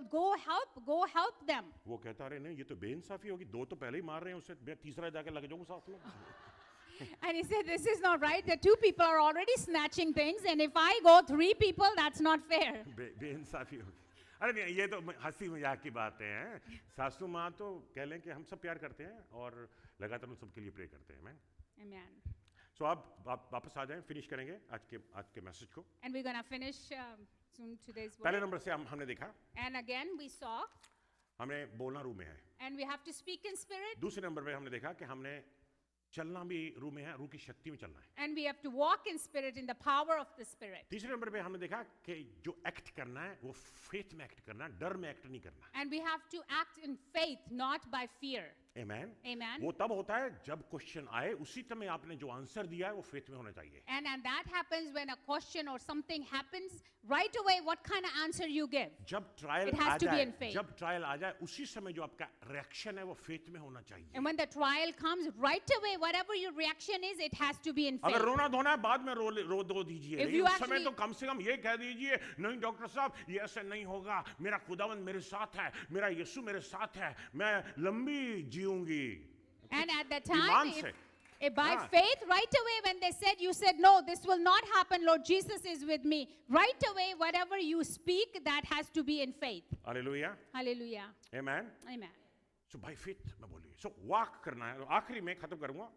go help them."
वो कहता, अरे नहीं, ये तो बेइंसाफी होगी, दो तो पहले ही मार रहे हैं उसे, मैं तीसरा जाके लग जाऊंगा साथ में।
And he said, "This is not right. The two people are already snatching things, and if I go three people, that's not fair."
बेइंसाफी होगी। अरे नहीं, ये तो हंसी मजाक की बातें हैं। सासू माँ तो कह लें कि हम सब प्यार करते हैं और लगातार उन सबके लिए प्रे करते हैं। मैं
Amen.
सो आप वापस आ जाएं, फिनिश करेंगे आज के मैसेज को।
And we're gonna finish soon today's
पहले
word.
नंबर से हमने देखा,
And again, we saw,
हमने बोलना रूह में है।
and we have to speak in spirit,
दूसरे नंबर पे हमने देखा कि हमने चलना भी रूह में है, रूह की शक्ति में चलना है।
and we have to walk in spirit in the power of the spirit.
तीसरे नंबर पे हमने देखा कि जो एक्ट करना है वो फेथ में एक्ट करना है, डर में एक्ट नहीं करना।
And we have to act in faith, not by fear.
Amen.
Amen.
वो तब होता है जब क्वेश्चन आए, उसी समय आपने जो आंसर दिया है वो फेथ में होना चाहिए।
And that happens when a question or something happens, right away, what kind of answer you give.
जब ट्रायल
It has
आ
to be
जाए,
in faith.
जब ट्रायल आ जाए, उसी समय जो आपका रिएक्शन है वो फेथ में होना चाहिए।
And when the trial comes, right away, whatever your reaction is, it has to be in
अगर
faith.
रोना धोना है बाद में रो दो दीजिए,
If
लेकिन
you
उस समय
actually-
तो कम से कम ये कह दीजिए, नहीं डॉक्टर साहब ये ऐसे नहीं होगा, मेरा खुदावंद मेरे साथ है, मेरा यीशु मेरे साथ है, मैं लंबी जीऊंगी।
And at that
ईमान
time,
से।
if by
हाँ।
faith, right away, when they said, you said, no, this will not happen, Lord Jesus is with me. Right away, whatever you speak, that has to be in faith.
Hallelujah,
Hallelujah.
Amen.
Amen.
So by faith में बोलिए। So walk करना है। आखिरी में खत्म करूंगा।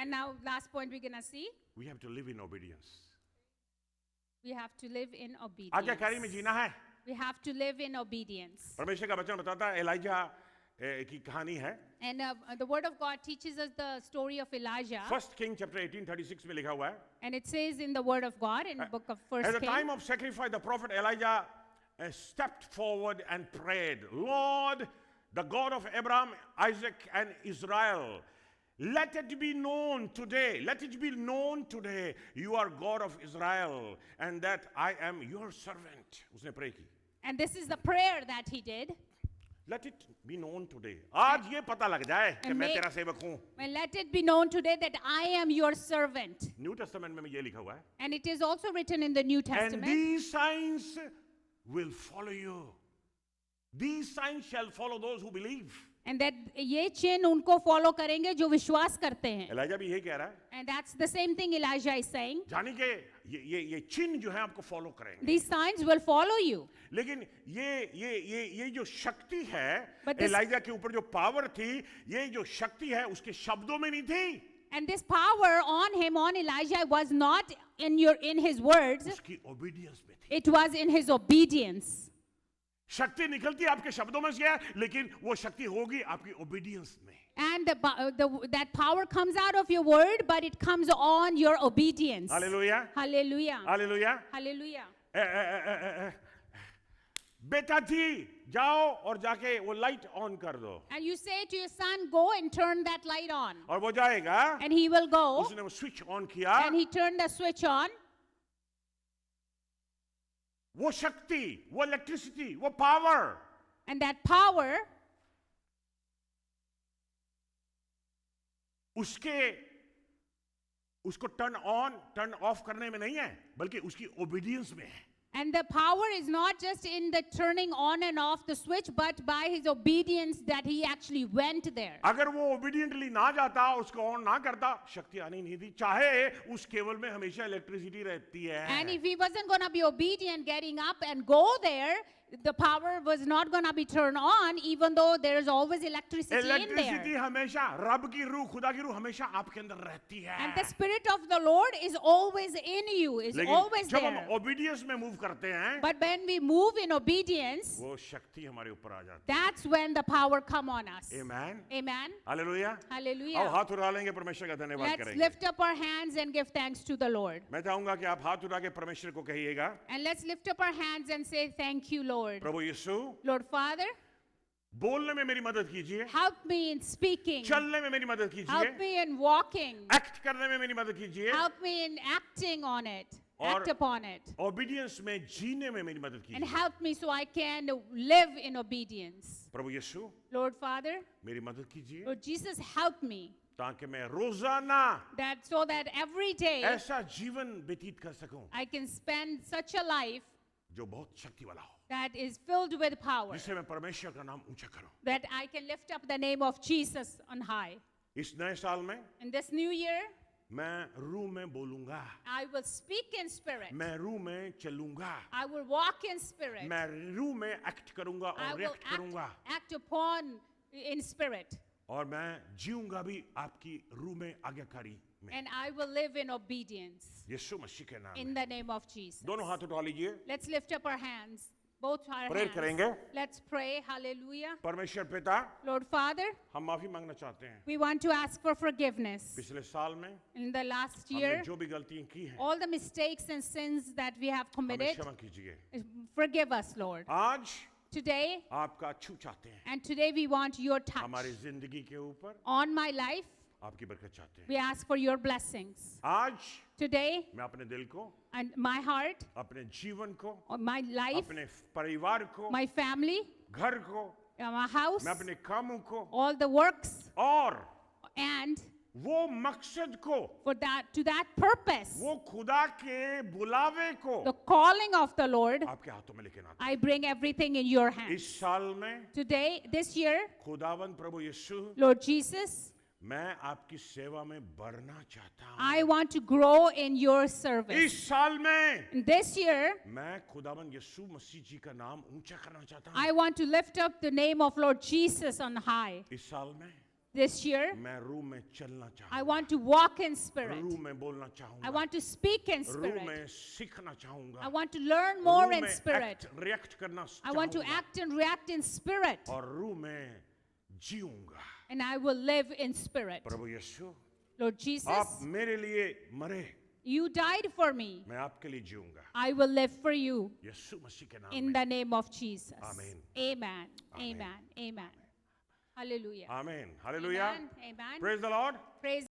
And now, last point we're going to see.
We have to live in obedience.
We have to live in
आज्ञाकारी में
obedience.
जीना है।
We have to live in obedience.
परमेश्वर का वचन बताता है एलाइजा की कहानी है।
And the word of God teaches us the story of Elijah.
First king chapter 18:36 में लिखा हुआ है।
And it says in the word of God, in the book of
At
First
the time
King.
of sacrifice, the prophet Elijah stepped forward and prayed, Lord, the God of Abraham, Isaac, and Israel, let it be known today, you are God of Israel, and that I am your servant. उसने pray की.
And this is the prayer that he did.
Let it be known today. आज ये पता लग जाए कि
And
मैं
may-
तेरा सेवक हूँ।
Well, let it be known today that I am your servant.
New testament में ये लिखा हुआ है।
And it is also written in the New
And
Testament.
these signs will follow you. These signs shall follow those who believe.
And that ये चिन्ह उनको follow करेंगे जो विश्वास करते हैं.
एलाइजा भी यही कह रहा है।
And that's the same thing Elijah is saying.
जानी के ये चिन्ह जो है आपको फॉलो करेंगे।
These signs will follow you.
लेकिन ये जो शक्ति है,
But this-
एलाइजा के ऊपर जो पावर थी, ये जो शक्ति है उसके शब्दों में नहीं थी,
And this power on him, on Elijah, was not in his words.
उसकी ओबीडियंस में थी।
It was in his obedience.
शक्ति निकलती आपके शब्दों में से है, लेकिन वो शक्ति होगी आपकी ओबीडियंस में।
And that power comes out of your word, but it comes on your obedience.
Hallelujah,
Hallelujah.
Hallelujah.
Hallelujah.
बेटा जी जाओ और जाके वो लाइट ऑन कर दो,
And you say to your son, go and turn that light on.
और वो जाएगा।
And he will go.
उसने वो स्विच ऑन किया,
And he turned the switch on.
वो शक्ति, वो इलेक्ट्रिसिटी, वो पावर
And that power,
उसको टर्न ऑन टर्न ऑफ करने में नहीं है, बल्कि उसकी ओबीडियंस में है।
and the power is not just in the turning on and off the switch, but by his obedience that he actually went there.
अगर वो ओबीडियंटली ना जाता, उसको ऑन ना करता, शक्ति आनी नहीं थी, चाहे उस केबल में हमेशा इलेक्ट्रिसिटी रहती है।
And if he wasn't going to be obedient, getting up and go there, the power was not going to be turned on, even though there is always electricity in
electricity
there.
हमेशा रब की रूह खुदा की रूह हमेशा आपके अंदर रहती है
And the Spirit of the Lord is always in you, is
लेकिन
always
जब हम
there.
ओबीडियंस में मूव करते हैं
But when we move in obedience,
वो शक्ति हमारे ऊपर आ जाती
that's when the power come on us.
है आमेन
Amen.
हालेलुया आओ
Hallelujah.
हाथ उठा लेंगे परमेश्वर का धन्यवाद
Let's
करेंगे
lift up our hands and give thanks to the Lord.
मैं चाहूंगा कि आप हाथ उठा के परमेश्वर को कहिएगा
And let's lift up our hands and say, thank you, Lord.
Prabhu Yeshu
Lord Father,
बोलने में मेरी मदद कीजिए
help me in speaking.
चलने में मेरी मदद कीजिए
Help me in walking.
Act करने में मेरी मदद कीजिए
Help me in acting on it.
और
Act upon it.
ओबीडियंस में जीने में मेरी मदद
And
कीजिए
help me so I can live in obedience.
Prabhu Yeshu
Lord Father,
मेरी मदद कीजिए
Lord Jesus, help me
ताकि मैं रोजाना
that so that every day
ऐसा जीवन व्यतीत कर सकूं
I can spend such a life
जो बहुत शक्ति वाला हो
that is filled with power,
जिससे मैं परमेश्वर का नाम ऊंचा करूं
that I can lift up the name of Jesus on high.
इस नए साल में
In this new year,
मैं रूह में बोलूंगा
I will speak in spirit.
मैं रूह में चलूंगा
I will walk in spirit.
मैं रूह में एक्ट करूंगा
I
और
will
रिएक्ट करूंगा
act upon in spirit.
और मैं जीऊंगा भी आपकी रूह में आज्ञाकारी में
And I will live in obedience.
यीशु मसीह के नाम
In
में
the name of Jesus.
दोनों हाथ उठा लीजिए
Let's lift up our hands. Both our
Prayer
hands.
करेंगे।
Let's pray. Hallelujah.
परमेश्वर पिता
Lord Father,
हम माफी मांगना चाहते हैं
we want to ask for forgiveness.
पिछले साल में
In the last
हमने
year,
जो भी गलतियां की हैं
all the mistakes and sins that we have
हमें
committed,
क्षमा कीजिए
forgive us, Lord.
आज
Today,
आपका छू चाहते हैं
and today we want your touch
हमारी जिंदगी के ऊपर
on my life.
आपकी बरकत चाहते हैं
We ask for your blessings.
आज
Today,
मैं अपने दिल को
and my heart,
अपने जीवन को
or my life,
अपने परिवार को
my family,
घर को
my house,
मैं अपने कामों को
all the works,
और
and
वो मकसद को
for that, to that purpose,
वो खुदा के बुलावे को
the calling of the Lord,
आपके हाथों में लेके आते
I bring everything in your
हैं
hands.
इस साल में
Today, this year,
खुदावन प्रभु यीशु
Lord Jesus,
मैं आपकी सेवा में बढ़ना चाहता हूँ
I want to grow in your service.
इस साल में
This year,
मैं खुदावन यीशु मसीह जी का नाम ऊंचा करना चाहता हूँ
I want to lift up the name of Lord Jesus on high.
इस साल में
This year,
मैं रूह में चलना
I
चाहूँ
want to walk in spirit.
रूह में बोलना
I
चाहूँगा
want to speak in
रूह
spirit.
में सीखना चाहूँगा
I want to learn more
रूह
in
में
spirit.
रिएक्ट करना
I want to
चाहूँगा
act and react in spirit.
और रूह में जीऊंगा
And I will live in spirit.
Prabhu Yeshu
Lord
आप
Jesus,
मेरे लिए मरे
you died for me.
मैं आपके लिए जीऊंगा
I will live for you.
यीशु मसीह के नाम
In
में
the name of Jesus.
Amen.
Amen.
Amen.
Amen. Amen. Hallelujah.
आमीन hallelujah
Amen. Amen.
Praise the Lord
Praise